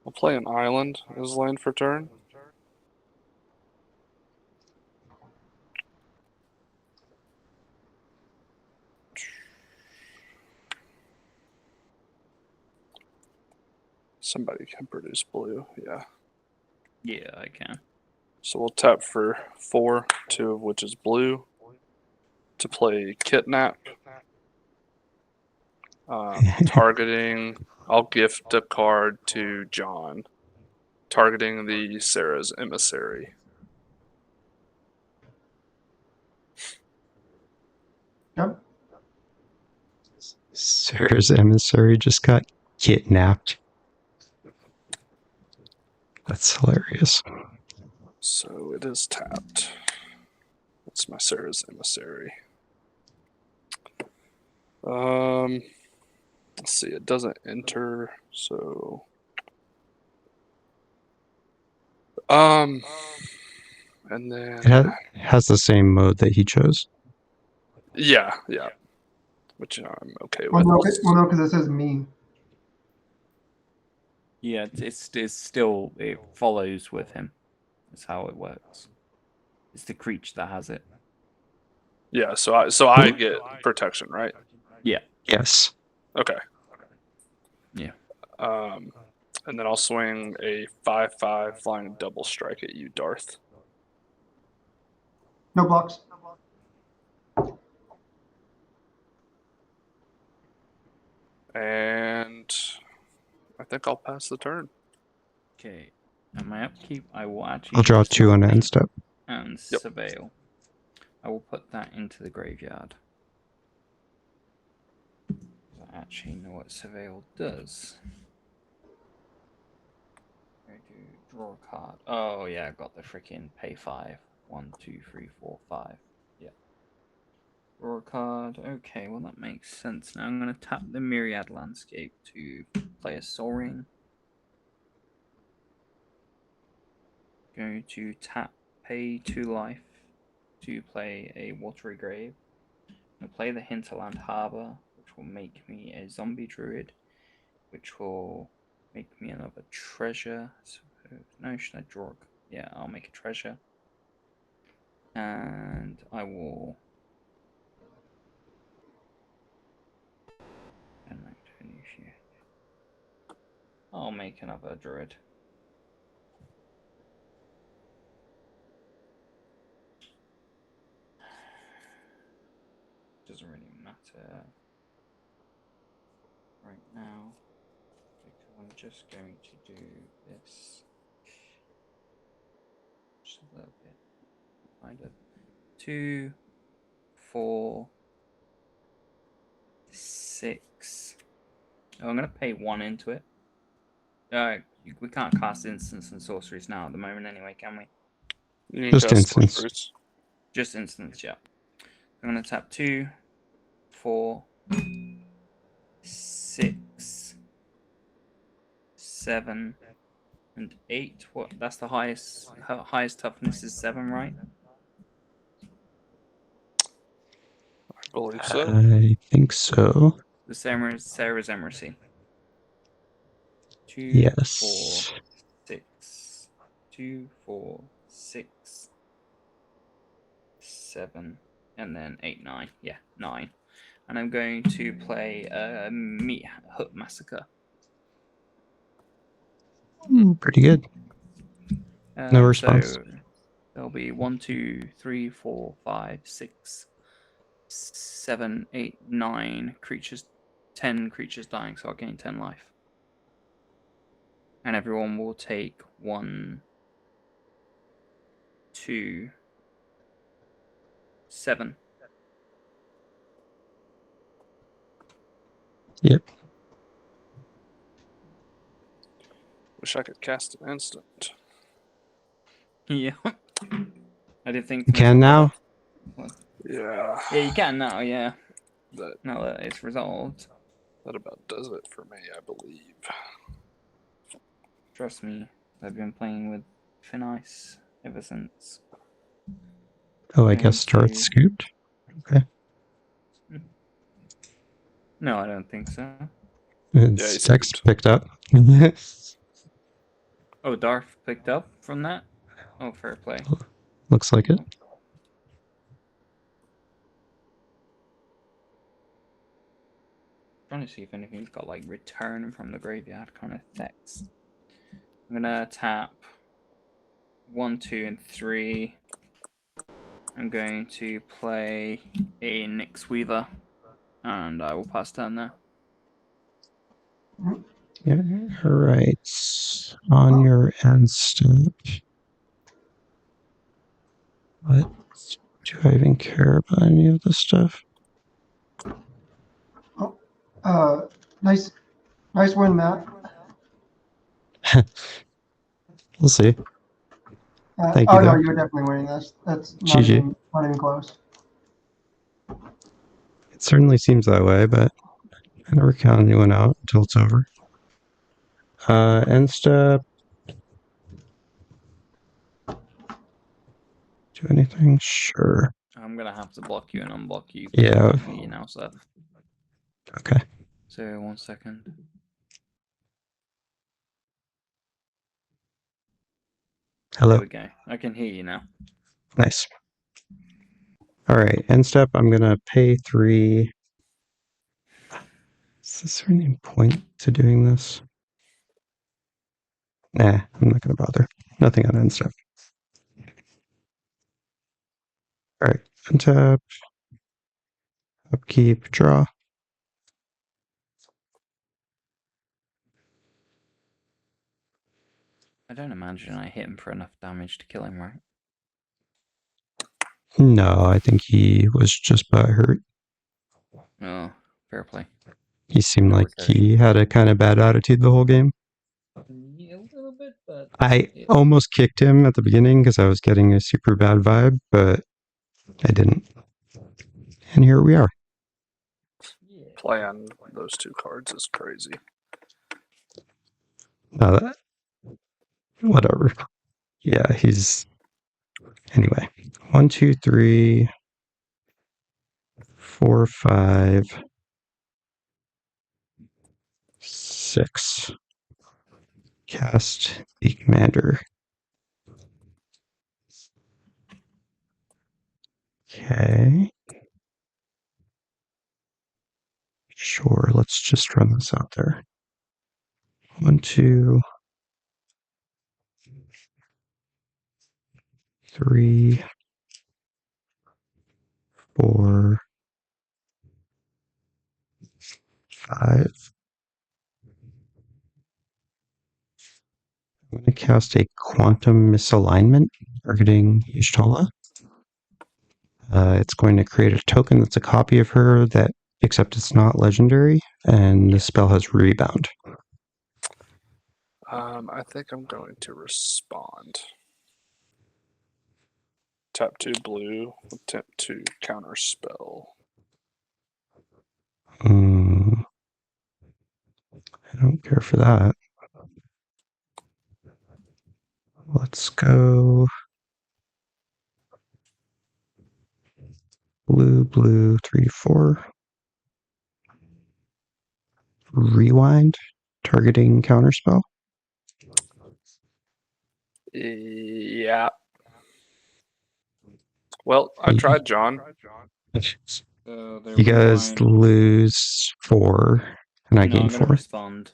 I'll play an island as land for turn. Somebody can produce blue, yeah. Yeah, I can. So we'll tap for 4, 2 of which is blue, to play Kidnap. Targeting, I'll gift a card to John, targeting the Sarah's Emissary. Yep. Sarah's emissary just got kidnapped. That's hilarious. So it is tapped. That's my Sarah's Emissary. Let's see. It doesn't enter, so and then Has the same mode that he chose. yeah, which I'm okay Well, with. no, because it says me. Yeah, it's still, it follows with him. That's how it works. It's the creature that has it. Yeah, so I get protection, right? Yeah. Yes. Okay. Yeah. And then I'll swing a 5/5 flying double strike at you, Darth. No blocks. And I think I'll pass the turn. Okay. At my upkeep, I will actually. I'll draw use 2 on my end step. and Yep. surveil. I will put that into the graveyard. I actually know what surveil does. I do draw a card. Oh yeah, I got the freaking pay 5. 1, 2, 3, 4, 5. Yeah. Draw a card. Okay, well that makes sense. Now I'm gonna tap the Myriad Landscape to play a Soaring. Going to tap pay 2 life to play a Watery Grave. I'm gonna play the Hinterland Harbor, which will make me a zombie druid, which will make me another treasure. So, no, should I draw? Yeah, I'll make a treasure. And I will. I'll make another druid. Doesn't really matter right now because I'm just going to do this. Just a little bit. Kind of 2, 4, 6. Oh, I'm gonna pay 1 into it. We can't cast instants and sorceries now at the moment, anyway, can we? You can Just cast instants. sorceries. Just instants, yeah. I'm gonna tap 2, 4, 6, 7, and 8. What? That's the highest. Highest toughness is 7, right? I believe so. I think so. The Sarah's Emercy. 2, Yes. 4, 6. 2, 4, 6, 7, and then 8, 9. Yeah, 9. And I'm going to play Meat Hut Massacre. Pretty good. No response. So there'll be 1, 2, 3, 4, 5, 6, 7, 8, 9 creatures, 10 creatures dying, so I'll gain 10 life. And everyone will take 1, 2, 7. Yep. Wish I could cast an instant. Yeah. I didn't think. You can now? Yeah. Yeah, you can now, yeah. That Now that it's resolved. that about does it for me, I believe. Trust me, I've been playing with Thin Ice ever since. Oh, I guess Darth scooped. Okay. No, I don't think so. And Yeah, he Stex scooped. picked up. Oh, Darth picked up from that? Oh, fair play. Looks like it. Trying to see if anything's got like return from the graveyard kind of effects. I'm gonna tap 1, 2, and 3. I'm going to play a Nyx Weaver, and I will pass turn there. Yeah, alright. On your end step. What? Do I even care about any of this stuff? Nice win, Matt. We'll see. Thank oh you, no, though. you're definitely winning this. That's GG. not even close. certainly seems that way, but I never count anyone out until it's over. End step. Do anything? Sure. I'm gonna have to block you and unblock you. Yeah. I can hear you now, Seth. Okay. So 1 second. Hello. There we go. I can hear you now. Nice. All right. End step. I'm gonna pay 3. Is there any point to doing this? Nah, I'm not gonna bother. Nothing on end step. All right. Untap. Upkeep. Draw. I don't imagine I hit him for enough damage to kill him, right? No, I think he was just hurt. Oh, fair play. He seemed No like recursion. he had a kind of bad attitude the whole game. Yeah, a little bit, but I Yeah. almost kicked him at the beginning because I was getting a super bad vibe, but I didn't. And here we are. Play on those 2 cards is crazy. Whatever. Yeah, he's. Anyway. 1, 2, 3, 4, 5, 6. Cast the commander. Okay. Sure, let's just run this out there. 1, 2, 3, 4, 5. I'm going to cast a Quantum Misalignment targeting SHTOLA. It's going to create a token that's a copy of her, that except it's not legendary, and the spell has Rebound. I think I'm going to respond. Tap 2 blue, attempt to counter spell. I don't care for that. Let's go blue, blue, 3, 4. Rewind, targeting counterspell. Yeah. Well, I tried, John. You guys lose 4, and I No, gain I'm gonna 4. respond.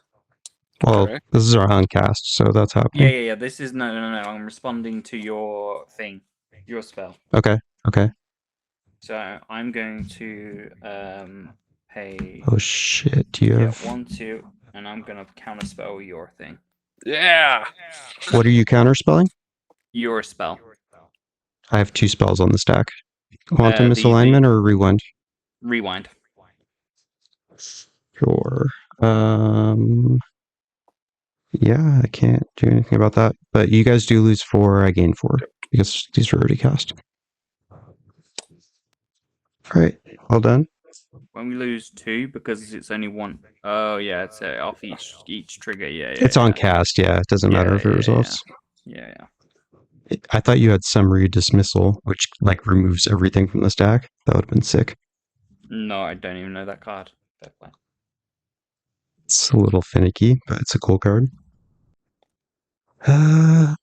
Well, Okay. this is our uncast, so that's happening. Yeah. This is no. I'm responding to your thing, your spell. Okay. So I'm going to pay. Oh shit, do you Yeah, have... 1, 2, and I'm gonna counterspell your thing. Yeah. What are you counterspelling? Your spell. I have 2 spells on the stack. Quantum The Misalignment or Rewind? rewind. Sure. Yeah, I can't do anything about that. But you guys do lose 4, I gain 4. Because these were already cast. Alright, all done. When we lose 2, because it's only 1. Oh yeah, it's off each trigger. Yeah. It's on cast, yeah. It doesn't matter if it resolves. Yeah. I thought you had summary dismissal, which like removes everything from the stack. That would have been sick. No, I don't even know that card. Fair play. It's a little finicky, but it's a cool card. Well,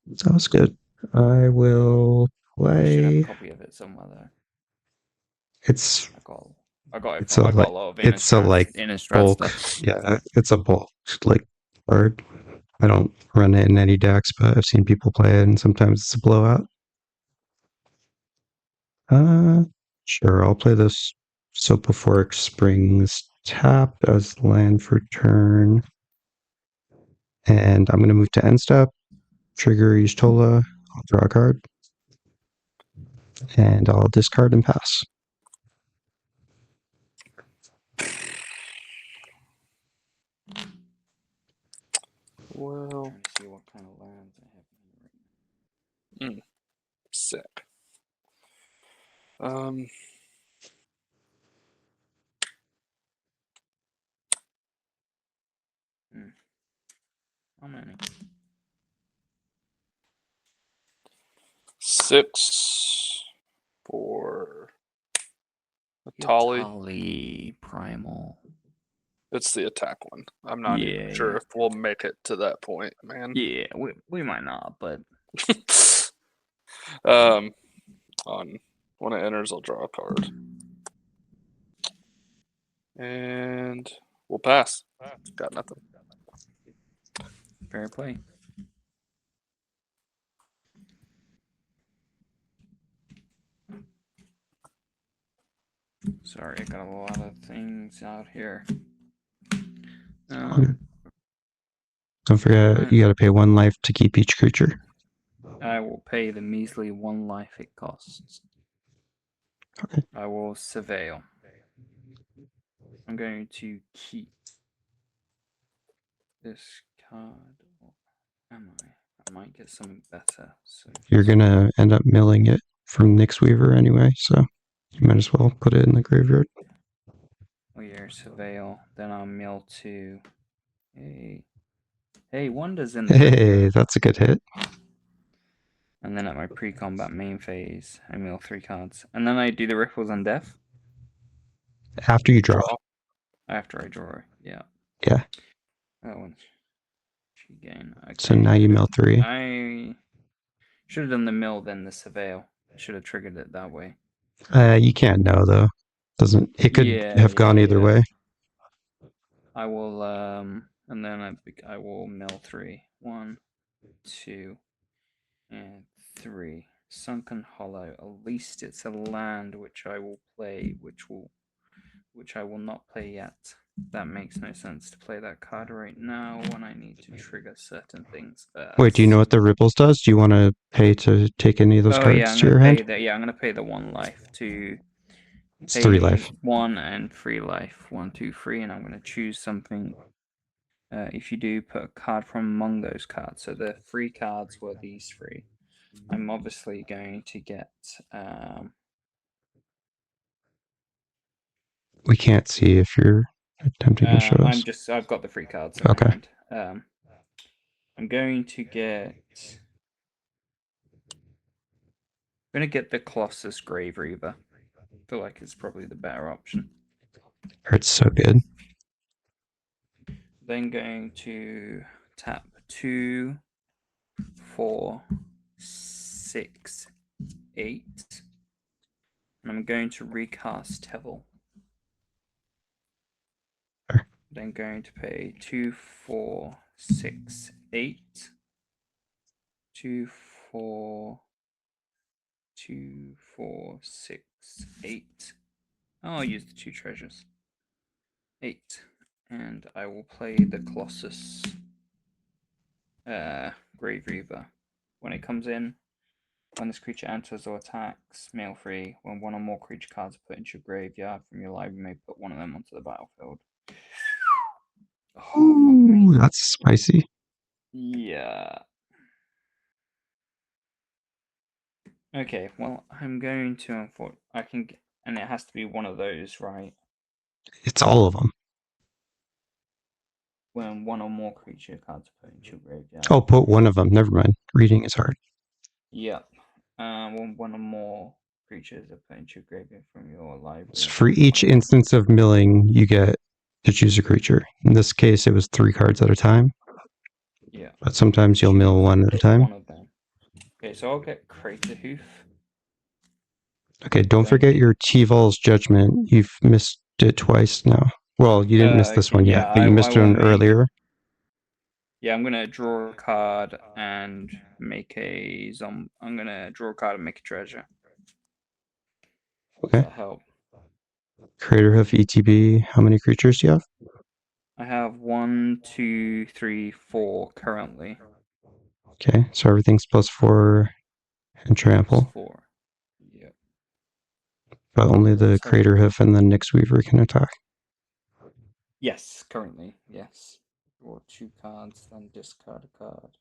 that was good. I will I should have a play. copy of it somewhere though. It's I got it's a a like lot of it's a like Innistrad bulk. stuff. Yeah, it's a bulk like card. I don't run it in any decks, but I've seen people play it, and sometimes it's a blowout. Sure, I'll play this Sopophoric Springs tapped as land for turn. And I'm going to move to end step, trigger SHTOLA, I'll draw a card. And I'll discard and pass. Well, Trying to see what kind of lands I have. sick. How many? 6 for Tali. Tali Primal. It's the attack one. I'm not even Yeah, sure yeah. if we'll make it to that point, man. Yeah, we might not, but On when it enters, I'll draw a card, and we'll pass. Got nothing. fair play. Sorry, I got a lot of things out here. Okay. Don't forget, you got to pay 1 life to keep each creature. I will pay the measly 1 life it costs. Okay. I will surveil. I'm going to keep this card. Or am I? I might get something better. So You're going to end up milling it from Nyx Weaver anyway, so you might as well put it in the graveyard. oh yeah, surveil. Then I'll mill 2. Hey, Wonder's in the Hey, graveyard. that's a good hit. And then at my pre-combat main phase, I mill 3 cards. And then I do the Ripples on Death After you draw. after I draw. Yeah. Yeah. That one. She gain. Okay. So now you mill 3. I should have done the mill, then the surveil. I should have triggered it that way. You can't know though. It could have gone either way. I will and then I will mill 3. 1, 2, and 3. Sunken Hollow. At least it's a land which I will play, which I will not play yet. That makes no sense to play that card right now when I need to trigger certain things. Wait, do you know what the Ripples does? Do you want to pay to take any of those cards yeah, I'm to gonna your pay hand? that. Yeah, I'm gonna pay the 1 life to It's 3 life. 1 and 3 life. 1, 2, 3, and I'm gonna choose something. If you do, put a card from among those cards. So the 3 cards were these 3. I'm obviously going to get. We can't see if you're attempting to show us. I've got the 3 cards in my hand. I'm going to get. I'm gonna get the Colossus Grave Reaver. I feel like it's probably the better option. It's so good. Then going to tap 2, 4, 6, 8. And I'm going to recast Teval. Sure. Then going to pay 2, 4, 6, 8. 2, 4, 2, 4, 6, 8. I'll use the 2 treasures. 8. And I will play the Colossus Grave Reaver. When it comes in, when this creature enters or attacks, mail free. When 1 or more creature cards are put into your graveyard from your library, you may put 1 of them onto the battlefield. Ooh, that's spicy. Yeah. Okay, well, I'm going to I can get, and it has to be one of those, right? It's all of them. When 1 or more creature cards are put into your graveyard. Oh, put 1 of them. Never mind. Reading is hard. Yep. When 1 or more creatures are put into your graveyard from your library. So for each instance of milling, you get to choose a creature. In this case, it was 3 cards at a time. Yeah. But sometimes you'll mill 1 at a time. 1 of them. Okay, so I'll get Craterhoof. Okay, don't forget your Teval's Judgment. You've missed it twice now. Well, you didn't miss this one yet, but you missed one earlier. Yeah, I'm gonna draw a card and make a I'm gonna draw a card and make a treasure. Okay. That'll help. Craterhoof ETB. How many creatures do you have? I have 1, 2, 3, 4 currently. Okay, so everything's +4 and trample. +4. Yep. But only the Craterhoof and the Nyx Weaver can attack. Yes, currently, yes. Draw 2 cards, then discard a card.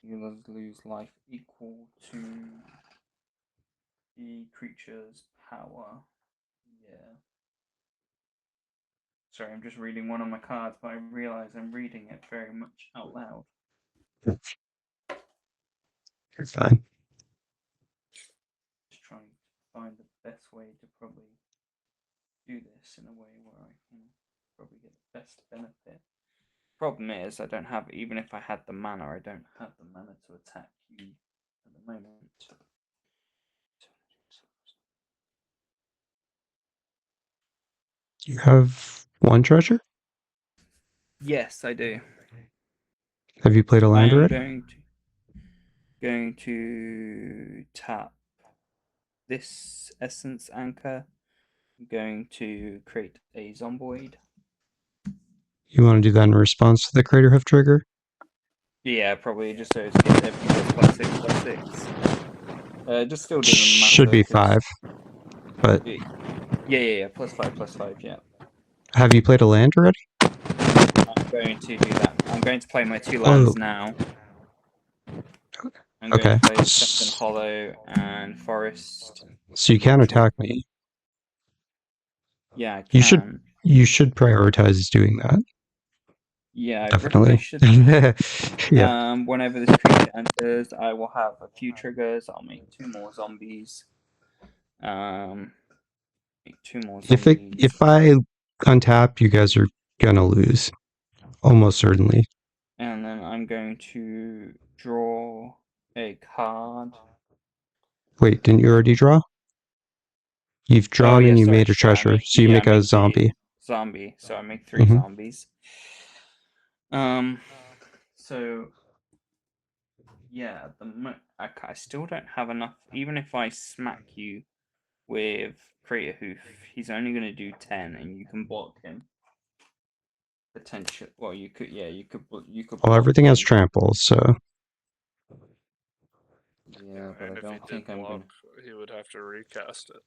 You lose life equal to the creature's power. Yeah. Sorry, I'm just reading one of my cards, but I realize I'm reading it very much out loud. You're fine. Just trying to find the best way to probably do this in a way where I can probably get the best benefit. Problem is, I don't have, even if I had the mana, I don't have the mana to attack you at the moment. You have one treasure? Yes, I do. Have you played a I land am already? going to tap this Essence Anchor. I'm going to create a Zomboid. You want to do that in response to the Craterhoof trigger? Yeah, probably just so it's get everything gets +6/+6. Just still doesn't matter. Should be 'cause- 5. But Yeah. +5/+5. Yeah. have you played a land already? I'm going to do that. I'm going to play my 2 lands now. I'm going Okay. to play Septon Hollow and Forest. So you can attack me. Yeah, I You can. You should prioritize doing that. Yeah, I Definitely. should. Yeah. Whenever this creature enters, I will have a few triggers. I'll make 2 more zombies. Make 2 more zombies. If I untap, you guys are gonna lose. Almost certainly. And then I'm going to draw a card. Wait, didn't you already draw? You've drawn and you made a treasure, so you make a zombie. Zombie. So I make 3 zombies. So yeah, I still don't have enough. Even if I smack you with Craterhoof, he's only going to do 10, and you can block him. Potential. Well, you could. Yeah, you could. You could. Well, block everything has him. trample, so Yeah, but And I if he don't think did I'm block, gonna. he would have to recast it.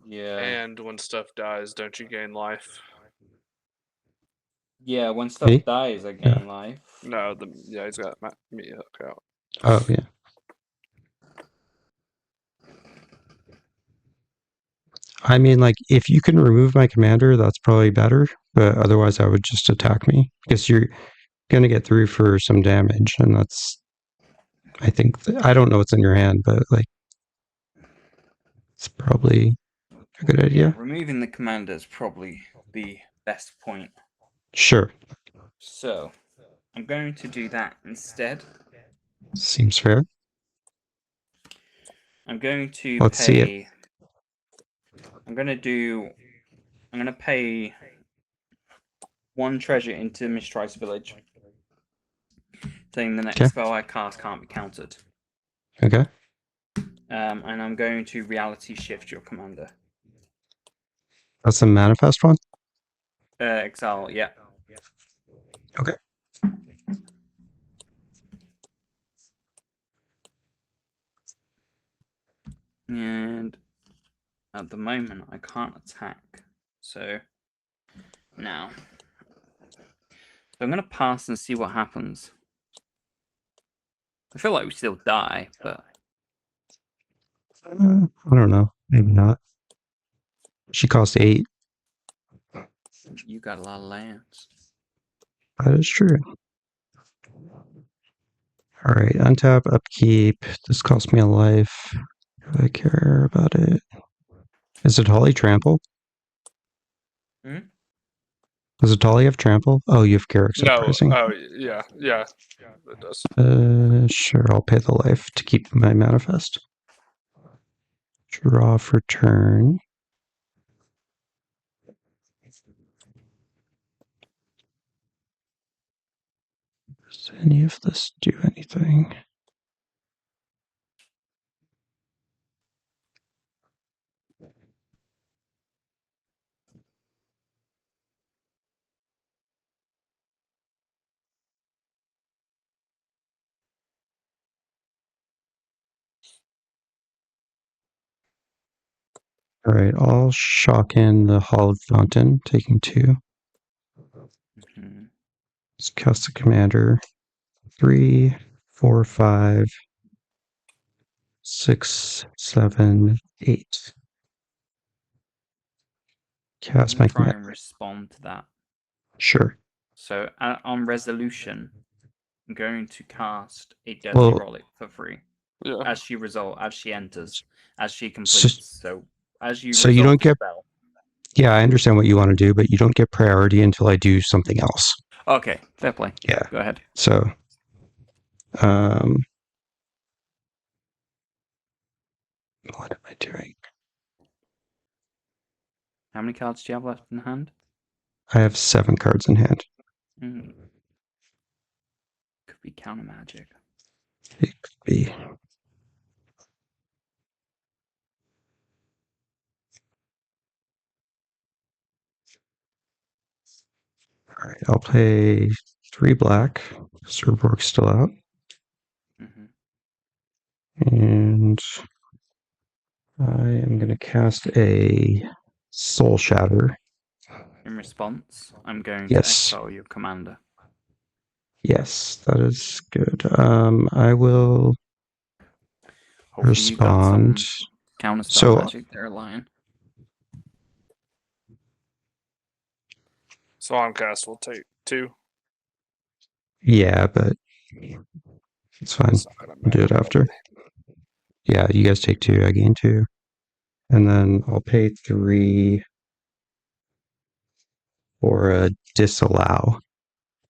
Yeah. And when stuff dies, don't you gain life? Yeah, when stuff Me? dies, I gain life. No, he's got me hook out. oh yeah. I mean, like, if you can remove my commander, that's probably better. But otherwise, I would just attack me because you're gonna get through for some damage, and that's. I think I don't know what's in your hand, but like, it's probably a good idea. Yeah, removing the commander is probably the best point. Sure. So, I'm going to do that instead. Seems fair. I'm going to Let's see it. I'm going to pay 1 treasure into Mistrais Village, saying the next Okay. spell I cast can't be countered. Okay. And I'm going to reality shift your commander. That's the manifest one. Exile, yeah. Okay. And at the moment, I can't attack. So now, I'm going to pass and see what happens. I feel like we still die, but I don't know. Maybe not. She cost 8. you got a lot of lands. That is true. All right, untap, upkeep. This cost me a life. Do I care about it? Is it Holly trample? Does it Holly have trample? Oh, you have Garrick's No. Uprising. Oh, yeah. It does. Sure, I'll pay the life to keep my manifest. Draw for turn. Does any of this do anything? All right, I'll shock in the Hallowed Fountain, taking 2. Let's cast the commander. 3, 4, 5, 6, 7, 8. Cast my try commander. and respond to that. Sure. So on resolution, I'm going to cast a Deadly Well- Relic for free Yeah. as she enters, as she So- completes. So as you so you resolve don't the get- spell. Yeah, I understand what you want to do, but you don't get priority until I do something else. Okay, fair play. Yeah. Go ahead. So, what am I doing? How many cards do you have left in hand? I have 7 cards in hand. Could be counter magic. It could be. All right, I'll play 3 black. Surborg's still out. Mm-hmm. And I am going to cast a Soul Shatter. In response, I'm going Yes. to exile your commander. Yes, that is good. I will Hopefully you got some respond. counterspell So- magic there, Lion. So on cast, we'll take 2. Yeah, but it's fine. It's not gonna We'll do it matter. after. Yeah, you guys take 2, I gain 2. And then I'll pay 3 for a disallow,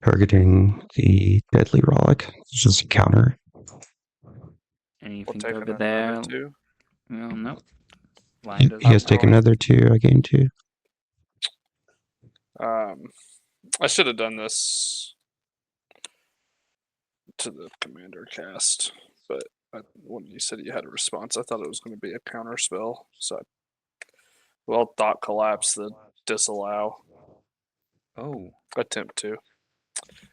targeting the Deadly Relic. It's just a counter. We'll Anything take over another there? 2. Well, no. You, Lion you doesn't guys take have- another 2, I gain 2. I should have done this to the commander cast, but when you said you had a response, I thought it was going to be a counter spell. So, thought collapse the disallow. Oh, Attempt to.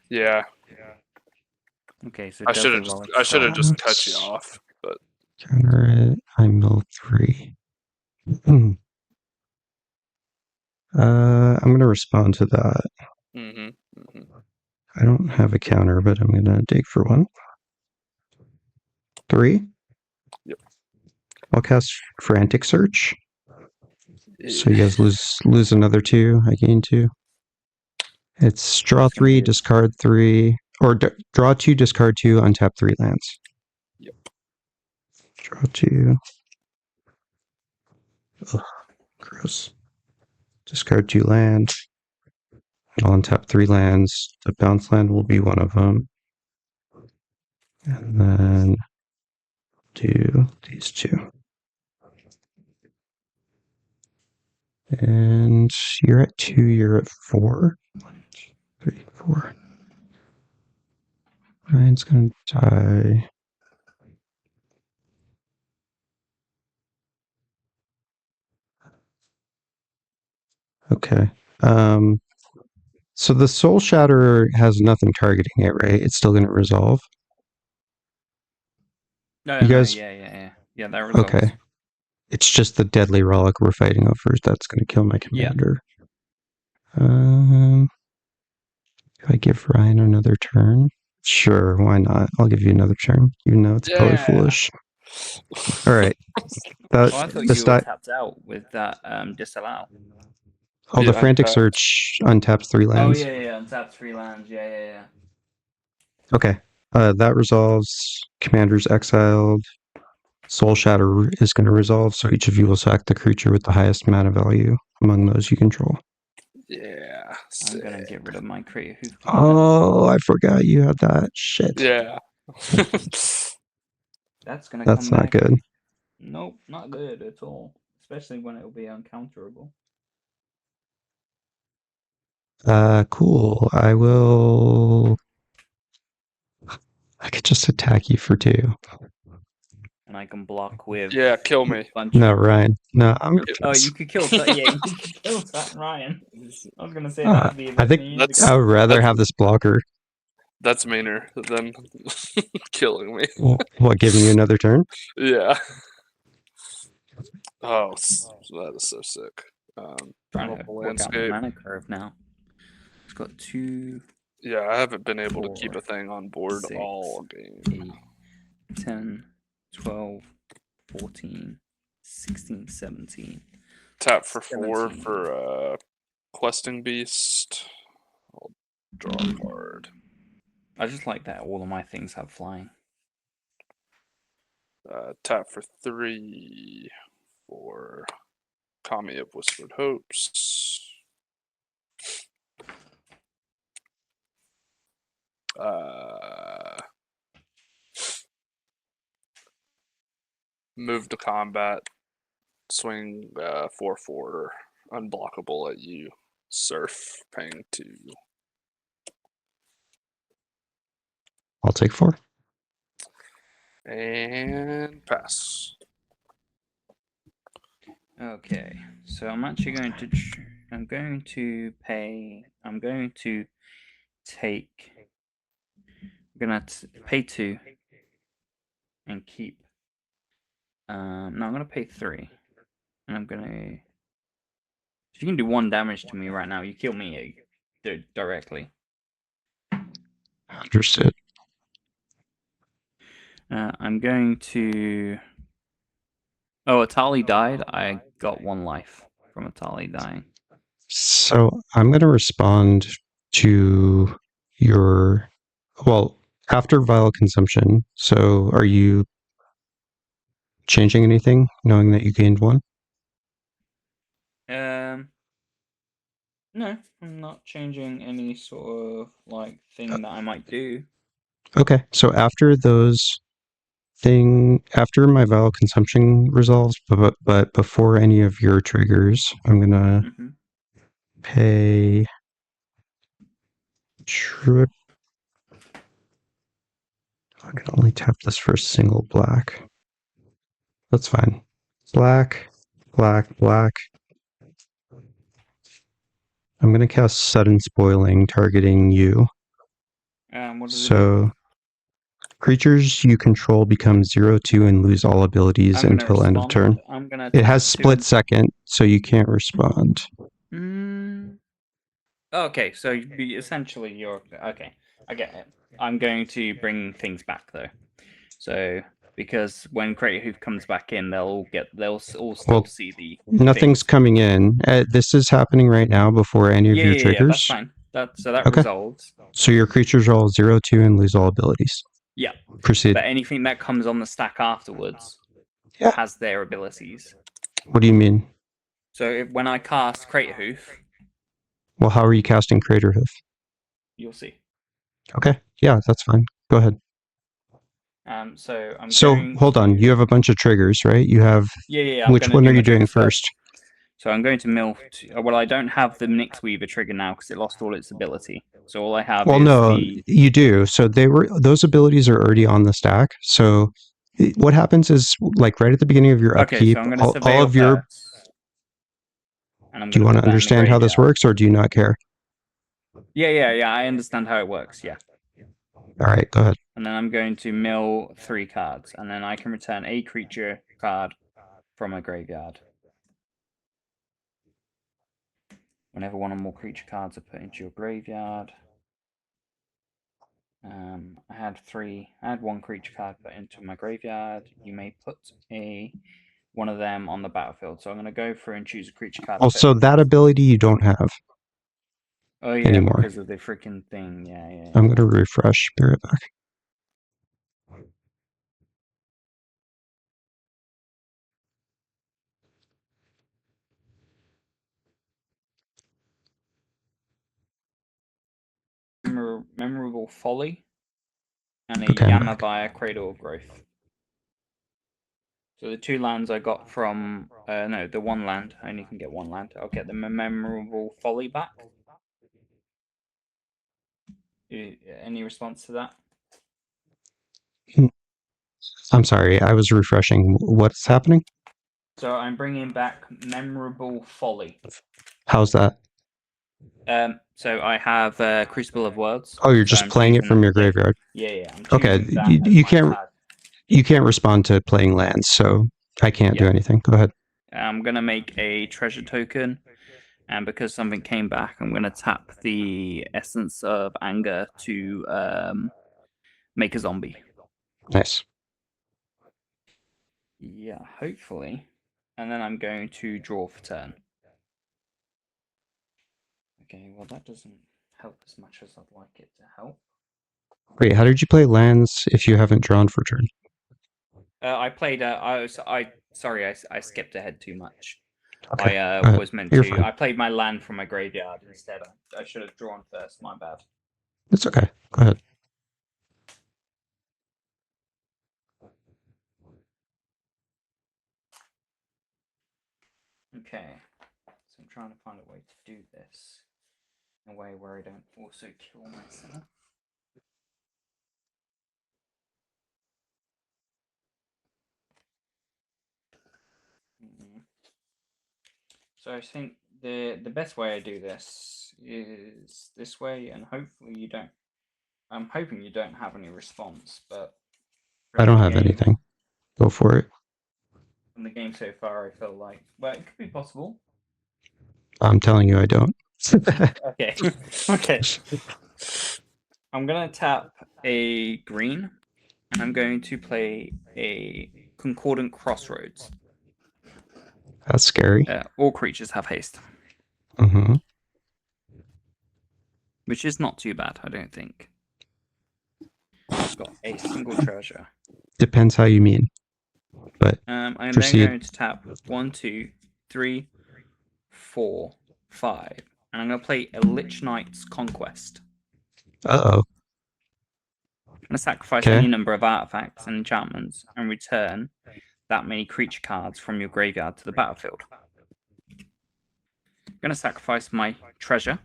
Yeah, okay. So I should Deadly have just Relic I should have just cut Collapse. you off, but Counter it. I mill 3. I'm going to respond to that. I don't have a counter, but I'm going to dig for 1. 3. Yep. I'll cast Frantic Search. So you guys lose another 2. I gain 2. It's draw That's gonna 3, be- discard 3, or draw 2, discard 2, untap 3 lands. Yep. Draw 2. Ugh, gross. Discard 2 land. I'll untap 3 lands. The bounce land will be one of them. And then do these 2. And you're at 2, you're at 4. 1, 2, 3, 4. Ryan's gonna die. Okay. So the Soul Shatter has nothing targeting it, right? It's still gonna resolve. No, You no, guys- yeah. That resolves. Okay. It's just the Deadly Relic we're fighting over that's gonna kill my Yeah. commander. If I give Ryan another turn? Sure, why not? I'll give you another turn, even though it's probably Yeah. foolish. Alright. Oh, I thought This you were die. tapped out with that disallow. Oh, the Yeah, Frantic untapped. Search untaps 3 lands. Oh yeah, untapped 3 lands. Yeah. Okay. That resolves. Commander's exiled. Soul Shatter is going to resolve, so each of you will sack the creature with the highest mana value among those you control. Yeah. I'm gonna get rid of my Craterhoof. Oh, I forgot you had that. Shit. Yeah. That's gonna That's come not back. good. Nope, not good at all. Especially when it'll be uncounterable. Cool. I could just attack you for 2. And I can block with. Yeah, kill me. Bunch No, of... Ryan. No, I'm your Oh, face. you could kill. Yeah, you could kill that Ryan. I was gonna say Uh, that'd be a bit I think mean. that's- I would rather That's- have this blocker. That's meaner than killing me. What, giving you another turn? Yeah. Oh, that is so sick. Trying to Purple work out my landscape. mana curve now. It's got 2, Yeah, I haven't been able to keep 4, a thing on board 6, all game. 8, 10, 12, 14, 16, 17. Tap for 4 17. for Questing Beast. I'll draw a card. I just like that all of my things have flying. Tap for 3 for Kami of Whispered Hopes. Move to combat. Swing 4/4 unblockable at you. Surf, paying 2. I'll take 4. And pass. Okay, so I'm actually going to. I'm going to pay. I'm going to take. I'm gonna pay 2 and keep. No, I'm gonna pay 3, and I'm gonna. If you can do 1 damage to me right now, you kill me directly. Understood. I'm going to. Oh, Atali died. I got 1 life from Atali dying. So I'm going to respond to your. Well, after vial consumption. So are you changing anything, knowing that you gained 1? No, I'm not changing any sort of like thing that I might do. Okay, so after after my vial consumption resolves, but before any of your triggers, I'm gonna pay trip. I can only tap this for a single black. That's fine. Black, black, black. I'm gonna cast Sudden Spoiling, targeting you. What does it do? So creatures you control become 0/2 and lose all abilities I'm gonna until end of turn. respond. I'm gonna. It has tap split 2. second, so you can't respond. Okay, so essentially you're okay. I get it. I'm going to bring things back though. So because when Craterhoof comes back in, they'll all still Well, see the Nothing's things. coming in. This is happening right now before any of your triggers. Yeah, that's fine. That Okay. resolves. So your creatures roll 0/2 and lose all abilities. Yeah. Proceed. But anything that comes on the stack afterwards Yeah. has their abilities. What do you mean? So when I cast Craterhoof, Well, how are you casting Craterhoof? you'll see. Okay. Yeah, that's fine. Go ahead. So I'm So going hold on. to- You have a bunch of triggers, right? You have. Yeah. I'm Which gonna one do are my you doing triggers first? So I'm going to mill. Well, I don't have the Nyx Weaver trigger now because it lost all its ability. So all I have Well, is no, the. you do. So those abilities are already on the stack. So what happens is, like right at the beginning of your Okay, upkeep, so I'm going to all surveil of your. first, and I'm Do you going want to to put that in the understand how this graveyard. works, or do you not care? Yeah. I understand how it works. Yeah. All right, go ahead. And then I'm going to mill 3 cards, and then I can return a creature card from a graveyard. Whenever 1 or more creature cards are put into your graveyard. I had 1 creature card put into my graveyard. You may put one of them on the battlefield. So I'm going to go through and choose a creature card. Also, that ability you don't have. Oh yeah, anymore. because of the freaking thing. Yeah. I'm going to refresh Spirit back. Memorable Folly and a Okay, I'm back. Yamavaya Cradle of Growth. So the 2 lands I got from no, the 1 land. I only can get 1 land. I'll get the Memorable Folly back. Any response to that? I'm sorry, I was refreshing. What's happening? So I'm bringing back Memorable Folly. How's that? So I have Crucible of Words. Oh, you're So just I'm playing it choosing from your the- graveyard. Yeah. I'm Okay, choosing that as you my can't card. you can't respond to playing lands, so I can't do anything. Go ahead. I'm gonna make a treasure token, and because something came back, I'm gonna tap the Essence of Anger to make a zombie. Nice. Yeah, hopefully. And then I'm going to draw for turn. Okay, well that doesn't help as much as I'd like it to help. Wait, how did you play lands if you haven't drawn for turn? I played. Sorry, I skipped ahead too much. Okay, I go ahead. was meant You're to. fine. I played my land from my graveyard instead. I should have drawn first. My bad. It's okay. Go ahead. Okay, so I'm trying to find a way to do this in a way where I don't also kill myself. So I think the best way I do this is this way, and hopefully you don't. I'm hoping you don't have any response, but I don't have anything. Go for it. From the game so far, I feel like it could be possible. I'm telling you, I don't. Okay, okay. I'm gonna tap a green, and I'm going to play a Concordant Crossroads. That's scary. All creatures have haste, Mm-hmm. which is not too bad, I don't think. I've got a single treasure. Depends how you mean. But I'm proceed. then going to tap 1, 2, 3, 4, 5, and I'm going to play a Lich Knight's Conquest. Uh-oh. I'm going to sacrifice Okay. any number of artifacts and enchantments and return that many creature cards from your graveyard to the battlefield. I'm going to sacrifice my treasure,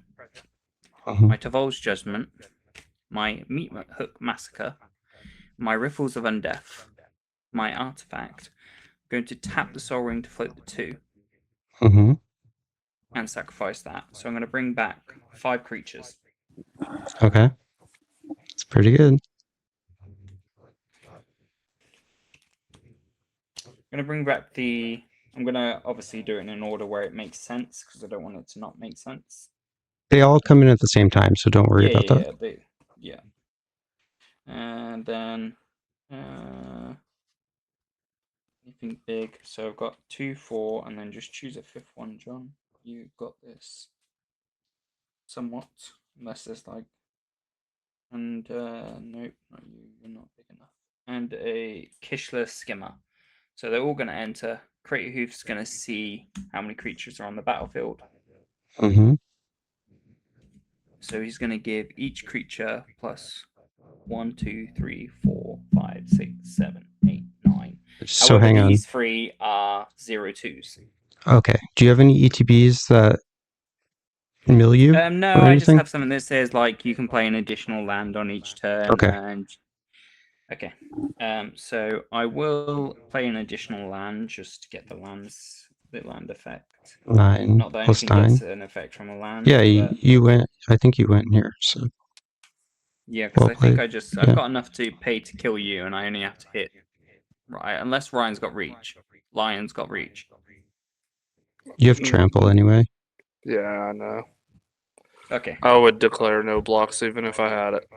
my Teval's Judgment, my Meat Hook Massacre, my Riffles of Undeath, my artifact. I'm going to tap the Soul Ring to float the 2 Mm-hmm. and sacrifice that. So I'm going to bring back 5 creatures. Okay. It's pretty good. I'm going to bring back the... I'm going to obviously do it in an order where it makes sense, because I don't want it to not make sense. They all come in at the same time, so don't worry about that. Yeah. And then... anything big. So I've got 2, 4, and then just choose a 5th one, John. You've got this. Somewhat. Unless there's like... And, nope, not you. You're not big enough. And a Kishla Skimmer. So they're all going to enter. Craterhoofs going to see how many creatures are on the battlefield. Mm-hmm. So he's going to give each creature plus 1, 2, 3, 4, 5, 6, 7, 8, 9. So However, hang on. these 3 are 0/2s. Okay. Do you have any ETBs that mill you? No, or I just anything? have something that says like you can play an additional land on each turn. Okay. Okay. So I will play an additional land just to get the land effect. 9 Not that plus anything 9. gets an effect from a land. Yeah, but... you went. I think you went here. So Yeah, because well I think played. I've got enough to pay to kill you, and I only have to hit. Right, unless Ryan's got reach. Lion's got reach. You have trample anyway. Yeah, I know. Okay. I would declare no blocks even if I had it.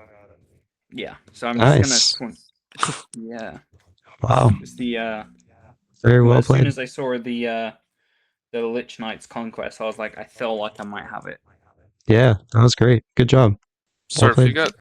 Yeah. So I'm Nice. just gonna swing. Yeah. Wow. It's the Very well as soon played. as I saw the Lich Knight's Conquest, I was like, I feel like I might have it. Yeah, that was great. Good job. Sir, Well if you played. got